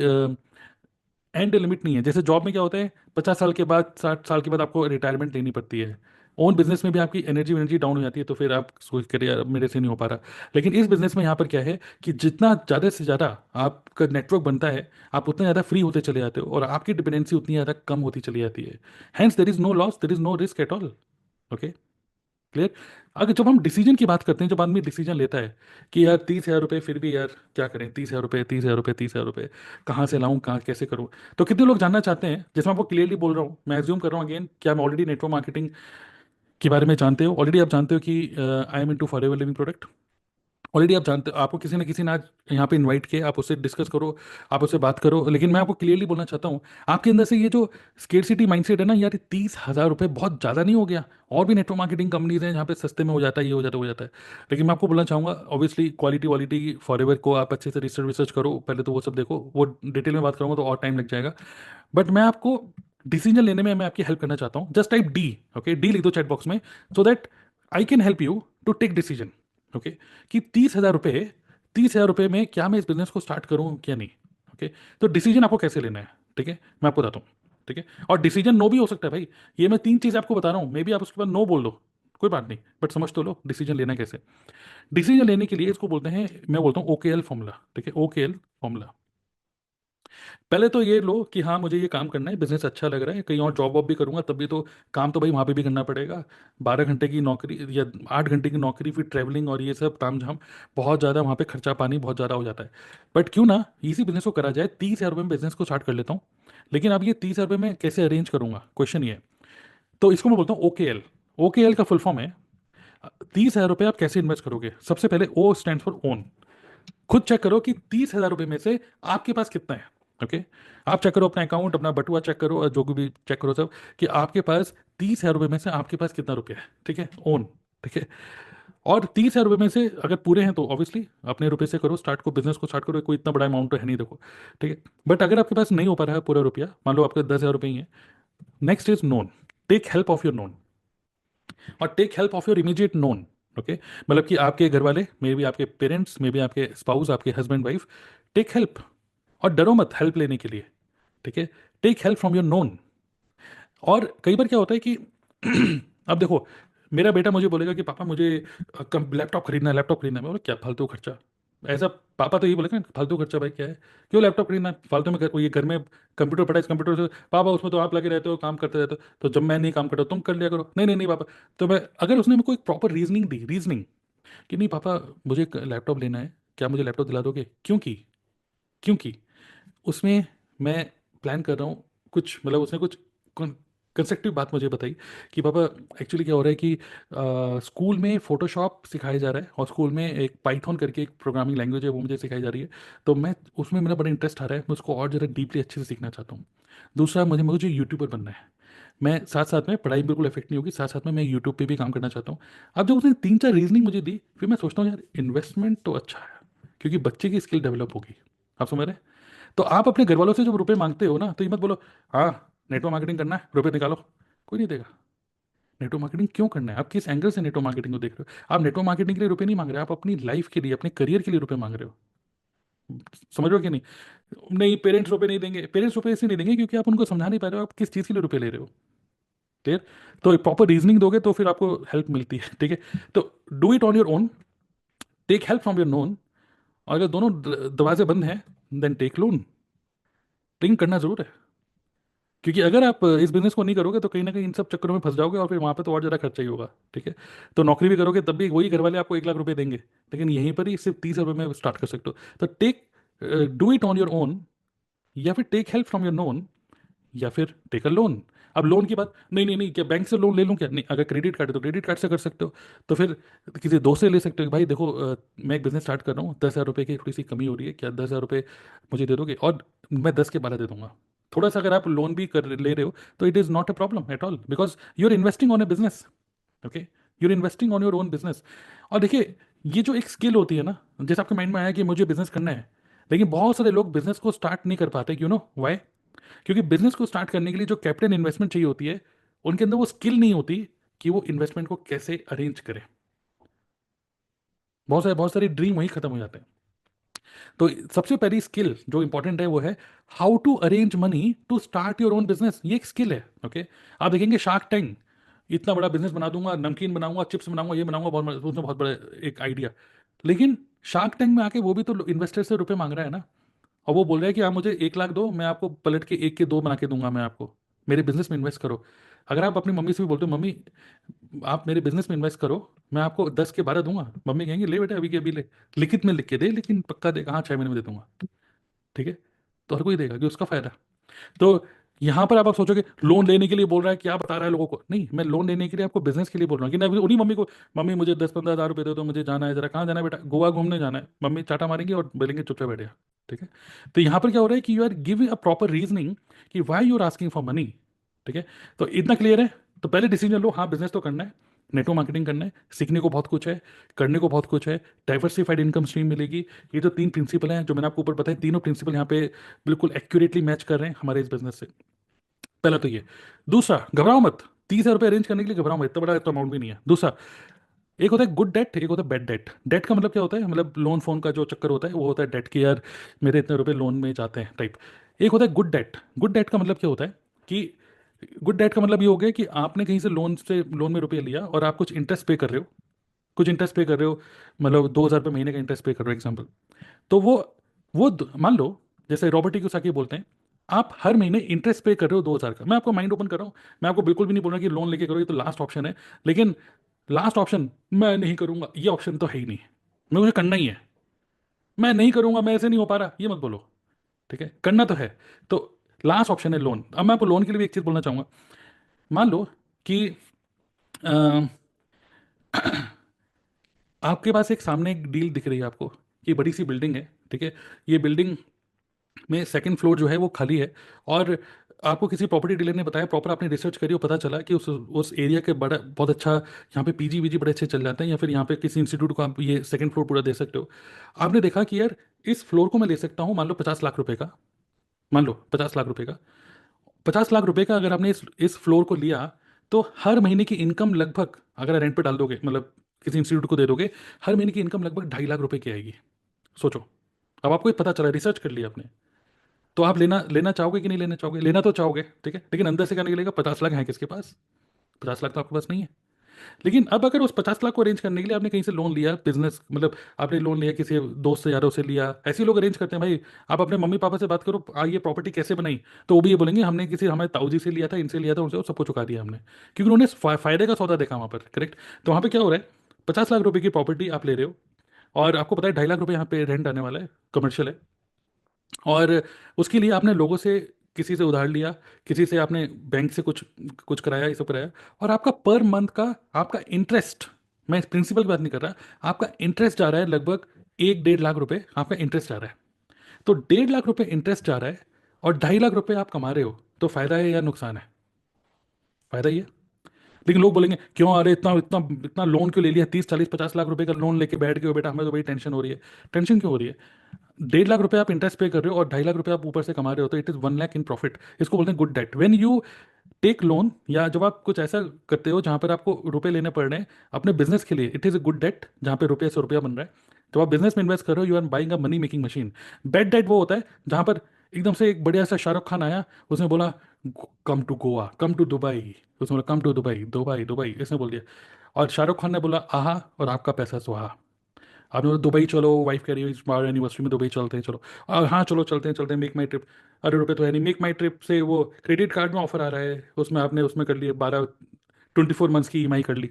एंड लिमिट नहीं है। जैसे जॉब में क्या होता है, 50 साल के बाद, 60 साल के बाद आपको रिटायरमेंट लेनी पड़ती है। ओन बिजनेस में भी आपकी एनर्जी एनर्जी डाउन हो जाती है, तो फिर आप सोच कर यार अब मेरे से नहीं हो पा रहा। लेकिन इस बिजनेस में यहाँ पर क्या है कि जितना ज़्यादा से ज़्यादा आपका नेटवर्क बनता है, आप उतना ज़्यादा फ्री होते चले जाते हो, और आपकी डिपेंडेंसी उतनी ज़्यादा कम होती चली जाती है। Hence there is no loss, there is no risk at all. Okay, clear? अगर जब हम डिसीजन की बात करते हैं, जब आदमी डिसीजन लेता है कि यार 30,000 रुपये, फिर भी यार क्या करें, 30,000 रुपये, 30,000 रुपये, 30,000 रुपये कहाँ से लाऊं, कहाँ कैसे करूं, तो कितने लोग जानना चाहते हैं, जैसे मैं आपको क्लियरली बोल रहा हूँ, मैं एज्यूम कर रहा हूँ अगेन, क्या मैं ऑलरेडी नेटवर्क मार्केटिंग के बारे में जानते हो, ऑलरेडी आप जानते हो कि I am into Forever Living product. Already आप जानते हो, आपको किसी न किसी ने आज यहाँ पे इनवाइट किया, आप उससे डिस्कस करो, आप उससे बात करो। लेकिन मैं आपको क्लियरली बोलना चाहता हूँ, आपके अंदर से ये जो स्केर्सिटी माइंडसेट है ना, यार 30,000 रुपये बहुत ज़्यादा नहीं हो गया? और भी नेटवर्क मार्केटिंग कंपनीज हैं जहाँ पे सस्ते में हो जाता है, ये हो जाता है, हो जाता है। लेकिन मैं आपको बोलना चाहूँगा, ऑब्वियसली क्वालिटी वालिटी फॉर एवर को आप अच्छे से रिसर्च विसर्च करो पहले, तो वो सब देखो, वो डिटेल में बात करूँगा तो और टाइम लग जाएगा। बट मैं आपको डिसीजन लेने में मैं आपकी हेल्प करना चाहता हूँ। Just type D, okay, D लिख दो चैट बॉक्स में, so that I can help you to take decision. Okay, कि 30,000 रुपये, 30,000 रुपये में क्या मैं इस बिजनेस को स्टार्ट करूँ क्या नहीं। ओके, तो डिसीजन आपको कैसे लेना है, ठीक है, मैं आपको बताता हूँ, ठीक है। और डिसीजन नो भी हो सकता है भाई, ये मैं 3 चीज़ आपको बता रहा हूँ, मे बी आप उसके बाद नो बोल दो, कोई बात नहीं, बट समझ तो लो डिसीजन लेना कैसे। डिसीजन लेने के लिए इसको बोलते हैं, मैं बोलता हूँ OKL फॉर्मूला, ठीक है, OKL फॉर्मूला। पहले तो ये लो कि हाँ मुझे ये काम करना है, बिजनेस अच्छा लग रहा है, कहीं और जॉब वॉब भी करूंगा तब भी तो काम तो भाई वहाँ पे भी करना पड़ेगा। 12 घंटे की नौकरी या 8 घंटे की नौकरी, फिर ट्रैवलिंग और ये सब ताम झाम, बहुत ज़्यादा वहाँ पे खर्चा पानी बहुत ज़्यादा हो जाता है। बट क्यों ना इसी बिजनेस को करा जाए, 30,000 रुपये में बिजनेस को स्टार्ट कर लेता हूँ। लेकिन अब ये 30,000 रुपये में कैसे अरेंज करूंगा, क्वेश्चन ये है। तो इसको मैं बोलता हूँ OKL। OKL का फुल फॉर्म है, 30,000 रुपये आप कैसे इन्वेस्ट करोगे। सबसे पहले O स्टैंड फॉर ओन। खुद चेक करो कि 30,000 रुपये में से आपके पास कितना है। ओके, आप चेक करो अपना अकाउंट, अपना बटुआ चेक करो, और जो भी चेक करो सब, कि आपके पास 30,000 रुपये में से आपके पास कितना रुपया है, ठीक है, ओन, ठीक है। और 30,000 रुपये में से अगर पूरे हैं तो ऑब्वियसली अपने रुपए से करो स्टार्ट, को बिजनेस को स्टार्ट करो, कोई इतना बड़ा अमाउंट तो है नहीं, देखो, ठीक है। बट अगर आपके पास नहीं हो पा रहा है पूरा रुपया, मान लो आपके 10,000 रुपये ही है, next is known. Take help of your known, और take help of your immediate known. Okay, मतलब कि आपके घर वाले, मे बी आपके पेरेंट्स, मे बी आपके स्पाउस, आपके हस्बैंड वाइफ, टेक हेल्प। और डरो मत हेल्प लेने के लिए, ठीक है, take help from your known. और कई बार क्या होता है कि अब देखो, मेरा बेटा मुझे बोलेगा कि पापा मुझे लैपटॉप खरीदना है, लैपटॉप खरीदना है, मैं बोला क्या फालतू खर्चा, ऐसा पापा तो ये बोले ना, फालतू खर्चा भाई क्या है, क्यों लैपटॉप खरीदना है? फालतू में ये घर में कंप्यूटर पड़ा है, इस कंप्यूटर से पापा उसमें तो आप लगे रहते हो, काम करते रहते हो, तो जब मैं नहीं काम करता तुम कर लिया करो। नहीं नहीं नहीं पापा। तो मैं, अगर उसने मेरे को एक प्रॉपर रीजनिंग दी, रीजनिंग कि नहीं पापा मुझे एक लैपटॉप लेना है, क्या मुझे लैपटॉप दिला दोगे? क्योंकि क्योंकि उसमें मैं प्लान कर रहा हूँ कुछ, मतलब उसने कुछ कंस्ट्रक्टिव बात मुझे बताई कि पापा एक्चुअली क्या हो रहा है कि स्कूल में फोटोशॉप सिखाया जा रहा है, और स्कूल में एक पाइथन करके एक प्रोग्रामिंग लैंग्वेज है, वो मुझे सिखाई जा रही है। तो मैं उसमें, मेरा बड़ा इंटरेस्ट आ रहा है, मैं उसको और ज़रा डीपली अच्छे से सीखना चाहता हूँ। दूसरा, मुझे मुझे यूट्यूबर बनना है। मैं साथ साथ में पढ़ाई बिल्कुल इफेक्ट नहीं होगी, साथ साथ में मैं यूट्यूब पे भी काम करना चाहता हूँ। अब जब उसने तीन चार रीजनिंग मुझे दी, फिर मैं सोचता हूँ यार इन्वेस्टमेंट तो अच्छा है, क्योंकि बच्चे की स्किल डेवलप होगी। आप समझ रहे हैं? तो आप अपने घर वालों से जब रुपए मांगते हो ना, तो ये मत बोलो हाँ नेटवर्क मार्केटिंग करना है, रुपए निकालो। कोई नहीं देगा। नेटवर्क मार्केटिंग क्यों करना है? आप किस एंगल से नेटवर्क मार्केटिंग को देख रहे हो? आप नेटवर्क मार्केटिंग के लिए रुपए नहीं मांग रहे, आप अपनी लाइफ के लिए, अपने करियर के लिए रुपए मांग रहे हो। समझ रहे हो कि नहीं? नहीं, पेरेंट्स रुपए नहीं देंगे, पेरेंट्स रुपए इसलिए नहीं देंगे क्योंकि आप उनको समझा नहीं पा रहे हो आप किस चीज़ के लिए रुपए ले रहे हो। क्लियर? तो प्रॉपर रीजनिंग दोगे तो फिर आपको हेल्प मिलती है, ठीक है? तो do it on your own, take help from your known, और अगर दोनों दरवाजे बंद हैं, देन टेक लोन। ड्रिंक करना जरूर है, क्योंकि अगर आप इस बिजनेस को नहीं करोगे तो कहीं ना कहीं इन सब चक्करों में फंस जाओगे, और फिर वहां पे तो और ज़्यादा खर्चा ही होगा। ठीक है? तो नौकरी भी करोगे तब भी वही घर वाले आपको 1 लाख रुपए देंगे, लेकिन यहीं पर ही सिर्फ 30 रुपये में स्टार्ट कर सकते हो। तो take, do it on your own, या फिर take help from your known, या फिर टेक अ लोन। अब लोन की बात, नहीं नहीं नहीं, क्या बैंक से लोन ले लूं क्या? नहीं, अगर क्रेडिट कार्ड है तो क्रेडिट कार्ड से कर सकते हो। तो फिर किसी दोस्त से ले सकते हो कि भाई देखो मैं एक बिजनेस स्टार्ट कर रहा हूँ, 10,000 रुपये की थोड़ी सी कमी हो रही है, क्या 10,000 रुपये मुझे दे दोगे? और मैं 10 के 12 दे दूंगा। थोड़ा सा अगर आप लोन भी कर ले रहे हो तो it is not a problem at all, because you are investing on a business. Okay? You are investing on your own business. और देखिए, ये जो एक स्किल होती है ना, जैसे आपके माइंड में आया कि मुझे बिजनेस करना है, लेकिन बहुत सारे लोग बिजनेस को स्टार्ट नहीं कर पाते, क्यों? Know why? क्योंकि बिजनेस को स्टार्ट करने के लिए जो कैपिटल इन्वेस्टमेंट चाहिए होती है, उनके अंदर वो स्किल नहीं होती कि वो इन्वेस्टमेंट को कैसे अरेंज करें। बहुत सारे ड्रीम वहीं खत्म हो जाते हैं। तो सबसे पहली स्किल जो इंपॉर्टेंट है वो है how to arrange money to start your own business. ये एक स्किल है। ओके? आप देखेंगे शार्क टैंक, इतना बड़ा बिजनेस बना दूंगा, नमकीन बनाऊंगा, चिप्स बनाऊंगा, ये बनाऊंगा, उसमें बहुत बड़ा एक आइडिया। लेकिन शार्क टैंक में आके वो भी तो इन्वेस्टर से रुपए मांग रहा है ना, और वो बोल रहा है कि आप मुझे 1 लाख दो, मैं आपको पलट के एक के दो बना के दूंगा, मैं आपको मेरे बिजनेस में इन्वेस्ट करो। अगर आप अपनी मम्मी से भी बोलते हो मम्मी आप मेरे बिजनेस में इन्वेस्ट करो, मैं आपको 10 के 12 दूंगा, मम्मी कहेंगे ले बेटा अभी के अभी ले, लिखित में लिख के दे, लेकिन पक्का दे, हाँ 6 महीने में दे दूंगा। ठीक है? तो हर कोई देगा कि उसका फायदा। तो यहाँ पर आप सोचोगे लोन लेने के लिए बोल रहा है, क्या बता रहा है लोगों को? नहीं, मैं लोन लेने के लिए आपको बिजनेस के लिए बोल रहा हूँ कि नहीं, उन्हीं मम्मी को, मम्मी मुझे 10-15 हज़ार रुपए दे दो, मुझे जाना है जरा। कहाँ जाना है बेटा? गोवा घूमने जाना है। मम्मी चाटा मारेंगे और बोलेंगे चुपचाप बैठ जा। ठीक है? तो यहाँ पर क्या हो रहा है कि you are giving a proper reasoning कि why you are asking for money. ठीक है? तो इतना क्लियर है। तो पहले डिसीजन लो, हाँ बिजनेस तो करना है, नेटवर्क मार्केटिंग करना है, सीखने को बहुत कुछ है, करने को बहुत कुछ है, डाइवर्सिफाइड इनकम स्ट्रीम मिलेगी। ये जो तीन प्रिंसिपल हैं जो मैंने आपको ऊपर बताए, तीनों प्रिंसिपल यहाँ पे बिल्कुल एक्यूरेटली मैच कर रहे हैं हमारे इस बिजनेस से। पहला तो ये। दूसरा, घबराओ मत। 30,000 रुपये अरेंज करने के लिए घबराओ मत, इतना बड़ा तो अमाउंट भी नहीं है। दूसरा, एक होता है गुड डेट, एक होता है बैड डेट। डेट का मतलब क्या होता है? मतलब लोन फोन का जो चक्कर होता है वो होता है डेट की, यार मेरे इतने रुपए लोन में जाते हैं टाइप। एक होता है गुड डेट। गुड डेट का मतलब क्या होता है कि गुड डेट का मतलब ये हो गया कि आपने कहीं से लोन में रुपये लिया और आप कुछ इंटरेस्ट पे कर रहे हो, कुछ इंटरेस्ट पे कर रहे हो, मतलब 2,000 रुपये महीने का इंटरेस्ट पे कर रहे हो एग्जाम्पल। तो वो मान लो, जैसे रॉबर्ट कियोसाकी बोलते हैं, आप हर महीने इंटरेस्ट पे कर रहे हो 2,000 का। मैं आपको माइंड ओपन कर रहा हूँ, मैं आपको बिल्कुल भी नहीं बोल रहा कि लोन लेके करो, ये तो लास्ट ऑप्शन है। लेकिन लास्ट ऑप्शन मैं नहीं करूंगा, ये ऑप्शन तो है ही नहीं। मैं मुझे करना ही है, मैं नहीं करूंगा, मैं ऐसे नहीं हो पा रहा, ये मत बोलो। ठीक है? करना तो है। तो लास्ट ऑप्शन है लोन। अब मैं आपको लोन के लिए भी एक चीज बोलना चाहूंगा। मान लो कि अ, आपके पास एक सामने एक डील दिख रही है आपको, ये बड़ी सी बिल्डिंग है। ठीक है? ये बिल्डिंग में सेकंड फ्लोर जो है वो खाली है, और आपको किसी प्रॉपर्टी डीलर ने बताया, प्रॉपर आपने रिसर्च करी और पता चला कि उस एरिया के बड़ा बहुत अच्छा, यहाँ पे पीजी वीजी बड़े अच्छे चल जाते हैं, या फिर यहाँ पे किसी इंस्टीट्यूट को आप ये सेकंड फ्लोर पूरा दे सकते हो। आपने देखा कि यार इस फ्लोर को मैं ले सकता हूँ, मान लो 50 लाख रुपए का, मान लो 50 लाख रुपए का। 50 लाख रुपए का अगर आपने इस फ्लोर को लिया, तो हर महीने की इनकम लगभग, अगर रेंट पे डाल दोगे, मतलब किसी इंस्टीट्यूट को दे दोगे, हर महीने की इनकम लगभग 2.5 लाख रुपए की आएगी। सोचो। अब आपको ये पता चला, रिसर्च कर लिया आपने, तो आप लेना लेना चाहोगे कि नहीं लेना चाहोगे? लेना तो चाहोगे, ठीक है, लेकिन अंदर से क्या निकलेगा? 50 लाख है किसके पास? 50 लाख तो आपके पास नहीं है। लेकिन अब अगर उस 50 लाख को अरेंज करने के लिए आपने कहीं से लोन लिया, बिजनेस मतलब आपने लोन लिया किसी दोस्त से यारों से लिया, ऐसे लोग अरेंज करते हैं भाई। आप अपने मम्मी पापा से बात करो, ये प्रॉपर्टी कैसे बनाई, तो वो भी ये बोलेंगे हमने किसी हमारे ताऊ जी से लिया था, इनसे लिया था, उनसे सबको चुका दिया हमने, क्योंकि उन्होंने फायदे का सौदा देखा वहाँ पर। करेक्ट। तो वहाँ पे क्या हो रहा है, 50 लाख रुपए की प्रॉपर्टी आप ले रहे हो, और आपको पता है 2.5 लाख रुपए यहाँ पे रेंट आने वाला है, कमर्शियल है। और उसके लिए आपने लोगों से, किसी से उधार लिया, किसी से आपने बैंक से कुछ कुछ कराया, ये सब कराया, और आपका पर मंथ का आपका इंटरेस्ट, मैं प्रिंसिपल की बात नहीं कर रहा, आपका इंटरेस्ट जा रहा है लगभग 1-1.5 लाख रुपए आपका इंटरेस्ट जा रहा है। तो 1.5 लाख रुपए इंटरेस्ट जा रहा है, और 2.5 लाख रुपए आप कमा रहे हो, तो फायदा है या नुकसान है? फायदा ही है। लेकिन लोग बोलेंगे क्यों, अरे इतना इतना इतना लोन क्यों ले लिया, 30-40-50 लाख रुपए का लोन लेके बैठ गए हो बेटा, हमें तो बड़ी टेंशन हो रही है। टेंशन क्यों हो रही है? 1.5 लाख रुपए आप इंटरेस्ट पे कर रहे हो, और 2.5 लाख रुपए आप ऊपर से कमा रहे हो, तो it is 1 lakh in profit. इसको बोलते हैं good debt. When you take loan, या जब आप कुछ ऐसा करते हो जहां पर आपको रुपए लेने पड़ रहे हैं अपने बिजनेस के लिए, it is a good debt, जहां पे रुपये से रुपया बन रहा है। जब आप बिजनेस में इन्वेस्ट कर रहे हो, you are buying a money making machine. Bad debt वो होता है जहां पर एकदम से एक बढ़िया सा शाहरुख खान आया, उसने बोला come to Goa, come to Dubai, उसने बोला come to Dubai, Dubai Dubai, इसने बोल दिया, और शाहरुख खान ने बोला आहा, और आपका पैसा सुहा। आपने बोला दुबई चलो, वाइफ कह रही है इस बार एनिवर्सरी में दुबई चलते हैं, चलो। हाँ चलो चलते हैं चलते हैं, मेक माई ट्रिप। अरे रुपये तो है नहीं, मेक माई ट्रिप से वो क्रेडिट कार्ड में ऑफर आ रहा है, उसमें आपने उसमें कर लिए 24 मंथ्स की ईएमआई कर ली।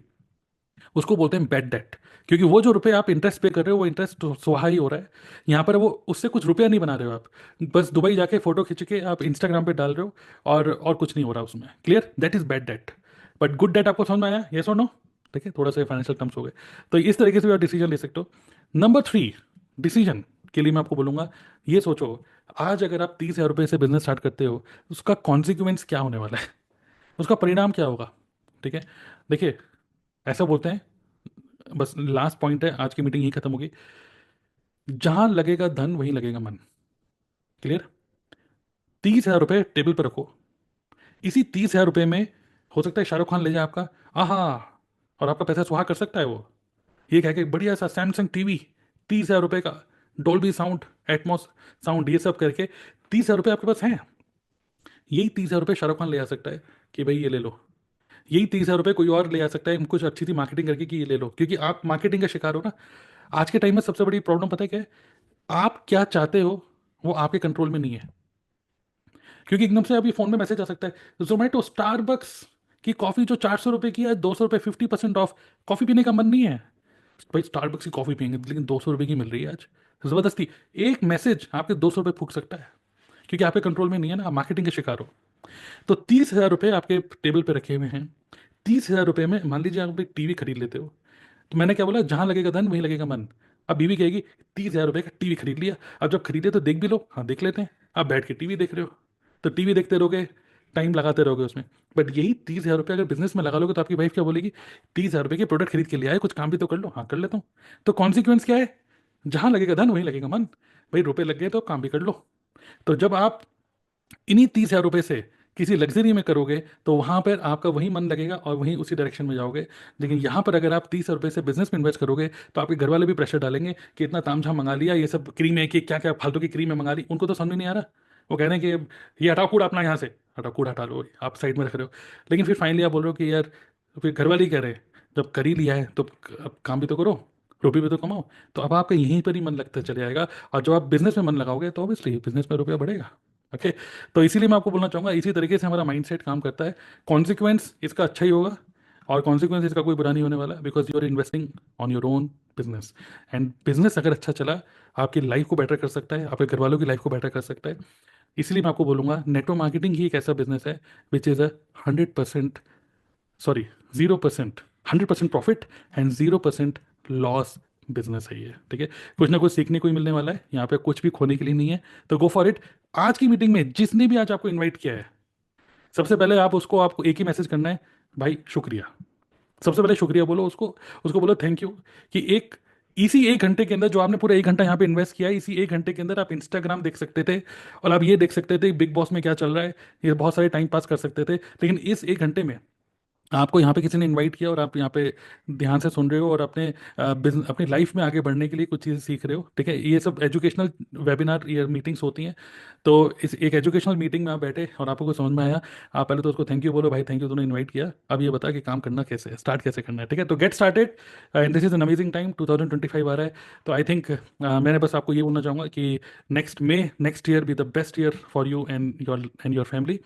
उसको बोलते हैं बैड डेट, क्योंकि वो जो रुपए आप इंटरेस्ट पे कर रहे हो, वो इंटरेस्ट सुहा ही हो रहा है। यहाँ पर वो उससे कुछ रुपया नहीं बना रहे हो आप, बस दुबई जाके फोटो खींच के आप इंस्टाग्राम पे डाल रहे हो, और कुछ नहीं हो रहा उसमें। Clear? That is bad debt. But good debt आपको समझ में आया, यस और नो? ठीक है, थोड़ा सा फाइनेंशियल टर्म्स हो गए। तो इस तरीके से भी आप डिसीजन ले सकते हो। नंबर 3, डिसीजन के लिए मैं आपको बोलूंगा, ये सोचो, आज अगर आप 30,000 रुपये से बिजनेस स्टार्ट करते हो, उसका कॉन्सिक्वेंस क्या होने वाला है, उसका परिणाम क्या होगा? ठीक है, देखिए, ऐसा बोलते हैं, बस लास्ट पॉइंट है, आज की मीटिंग यही खत्म होगी, जहां लगेगा धन वहीं लगेगा मन। क्लियर? 30,000 रुपये टेबल पर रखो, इसी 30,000 रुपये में हो सकता है शाहरुख खान ले जाए आपका, आहा, और आपका पैसा सुहा कर सकता है वो। ये कह के बढ़िया सा सैमसंग टीवी, 30,000 रुपये का, डोल्बी साउंड, एटमॉस साउंड, ये सब करके 30,000 रुपये आपके पास हैं। यही 30,000 रुपये शाहरुख खान ले आ सकता है कि भाई ये ले लो। यही 30,000 रुपये कोई और ले आ सकता है कुछ अच्छी सी मार्केटिंग करके कि ये ले लो, क्योंकि आप मार्केटिंग का शिकार हो ना। आज के टाइम में सबसे बड़ी प्रॉब्लम पता है क्या है? आप क्या चाहते हो वो आपके कंट्रोल में नहीं है, क्योंकि एकदम से अभी फोन में मैसेज आ सकता है, जोमेटो स्टारबक्स की कॉफी जो 400 रुपए की है, 200 रुपये 50% ऑफ। कॉफी पीने का मन नहीं है भाई, स्टारबक्स की कॉफी पियेंगे, लेकिन 200 रुपये की मिल रही है आज, जबरदस्ती। एक मैसेज आपके 200 रुपये फूक सकता है, क्योंकि आपके कंट्रोल में नहीं है ना, आप मार्केटिंग के शिकार हो। तो 30,000 रुपये आपके टेबल पे रखे हुए हैं। 30,000 रुपये में मान लीजिए आप एक टीवी खरीद लेते हो, तो मैंने क्या बोला, जहां लगेगा धन वहीं लगेगा मन। अब बीवी कहेगी 30,000 रुपये का टीवी खरीद लिया, अब जब खरीदे तो देख भी लो, हाँ देख लेते हैं। आप बैठ के टीवी देख रहे हो, तो टीवी देखते रहोगे, टाइम लगाते रहोगे उसमें। बट यही 30,000 रुपये अगर बिजनेस में लगा लोगे, तो आपकी वाइफ क्या बोलेगी, 30,000 रुपये के प्रोडक्ट खरीद के लिए आए, कुछ काम भी तो कर लो, हाँ कर लेता हूँ। तो कॉन्सिक्वेंस क्या है? जहां लगेगा धन वहीं लगेगा मन। भाई रुपए लग गए तो काम भी कर लो। तो जब आप इन्हीं 30,000 रुपये से किसी लग्जरी में करोगे, तो वहां पर आपका वही मन लगेगा और वहीं उसी डायरेक्शन में जाओगे। लेकिन यहाँ पर अगर आप 30,000 रुपये से बिजनेस में इन्वेस्ट करोगे, तो आपके घर वाले भी प्रेशर डालेंगे कि इतना तामझाम मंगा लिया, ये सब क्रीम है कि क्या क्या फालतू की क्रीम है मंगा ली, उनको तो समझ में नहीं आ रहा। वो कह रहे हैं कि ये हटाओ कूड़ा अपना यहाँ से, हटाओ कूड़ा हटा लो, आप साइड में रख रहे हो। लेकिन फिर फाइनली आप बोल रहे हो कि यार, फिर घर वाले ही कह रहे हैं, जब कर ही लिया है तो अब काम भी तो करो, रुपये भी तो कमाओ। तो अब आपका यहीं पर ही मन लगता चले जाएगा, और जब आप बिजनेस में मन लगाओगे, तो ऑब्वियसली बिजनेस में रुपया बढ़ेगा। ओके। तो इसीलिए मैं आपको बोलना चाहूंगा, इसी तरीके से हमारा माइंडसेट काम करता है। कॉन्सिक्वेंस इसका अच्छा ही होगा, और कॉन्सिक्वेंस इसका कोई बुरा नहीं होने वाला, because you are investing on your own business. And business अगर अच्छा चला, आपकी लाइफ को बेटर कर सकता है, आपके घर वालों की लाइफ को बेटर कर सकता है। इसलिए मैं आपको बोलूंगा, नेटवर्क मार्केटिंग ही एक ऐसा बिजनेस है which is a 100%, sorry, 0%, 100% profit and 0% loss business है ये। ठीक है, कुछ ना कुछ सीखने को ही मिलने वाला है यहाँ पे, कुछ भी खोने के लिए नहीं है। तो गो फॉर इट। आज की मीटिंग में जिसने भी आज आपको इनवाइट किया है, सबसे पहले आप उसको, आपको एक ही मैसेज करना है, भाई शुक्रिया। सबसे पहले शुक्रिया बोलो उसको, उसको बोलो थैंक यू, कि एक इसी 1 घंटे के अंदर, जो आपने पूरा 1 घंटा यहाँ पे इन्वेस्ट किया है, इसी 1 घंटे के अंदर आप इंस्टाग्राम देख सकते थे, और आप ये देख सकते थे बिग बॉस में क्या चल रहा है, ये बहुत सारे टाइम पास कर सकते थे। लेकिन इस 1 घंटे में आपको यहाँ पे किसी ने इनवाइट किया और आप यहाँ पे ध्यान से सुन रहे हो और अपने बिजनेस अपनी लाइफ में आगे बढ़ने के लिए कुछ चीज़ें सीख रहे हो, ठीक है। ये सब एजुकेशनल वेबिनार या मीटिंग्स होती हैं। तो इस एक एजुकेशनल मीटिंग में आप बैठे और आपको कुछ समझ में आया, आप पहले तो उसको थैंक यू बोलो, भाई थैंक यू तूने इनवाइट किया, अब ये बता कि काम करना कैसे है, स्टार्ट कैसे करना है, ठीक है। तो get started and this is an amazing time, 2025 आ रहा है। तो आई थिंक मैंने बस आपको ये बोलना चाहूँगा कि next year be the best year for you and your family.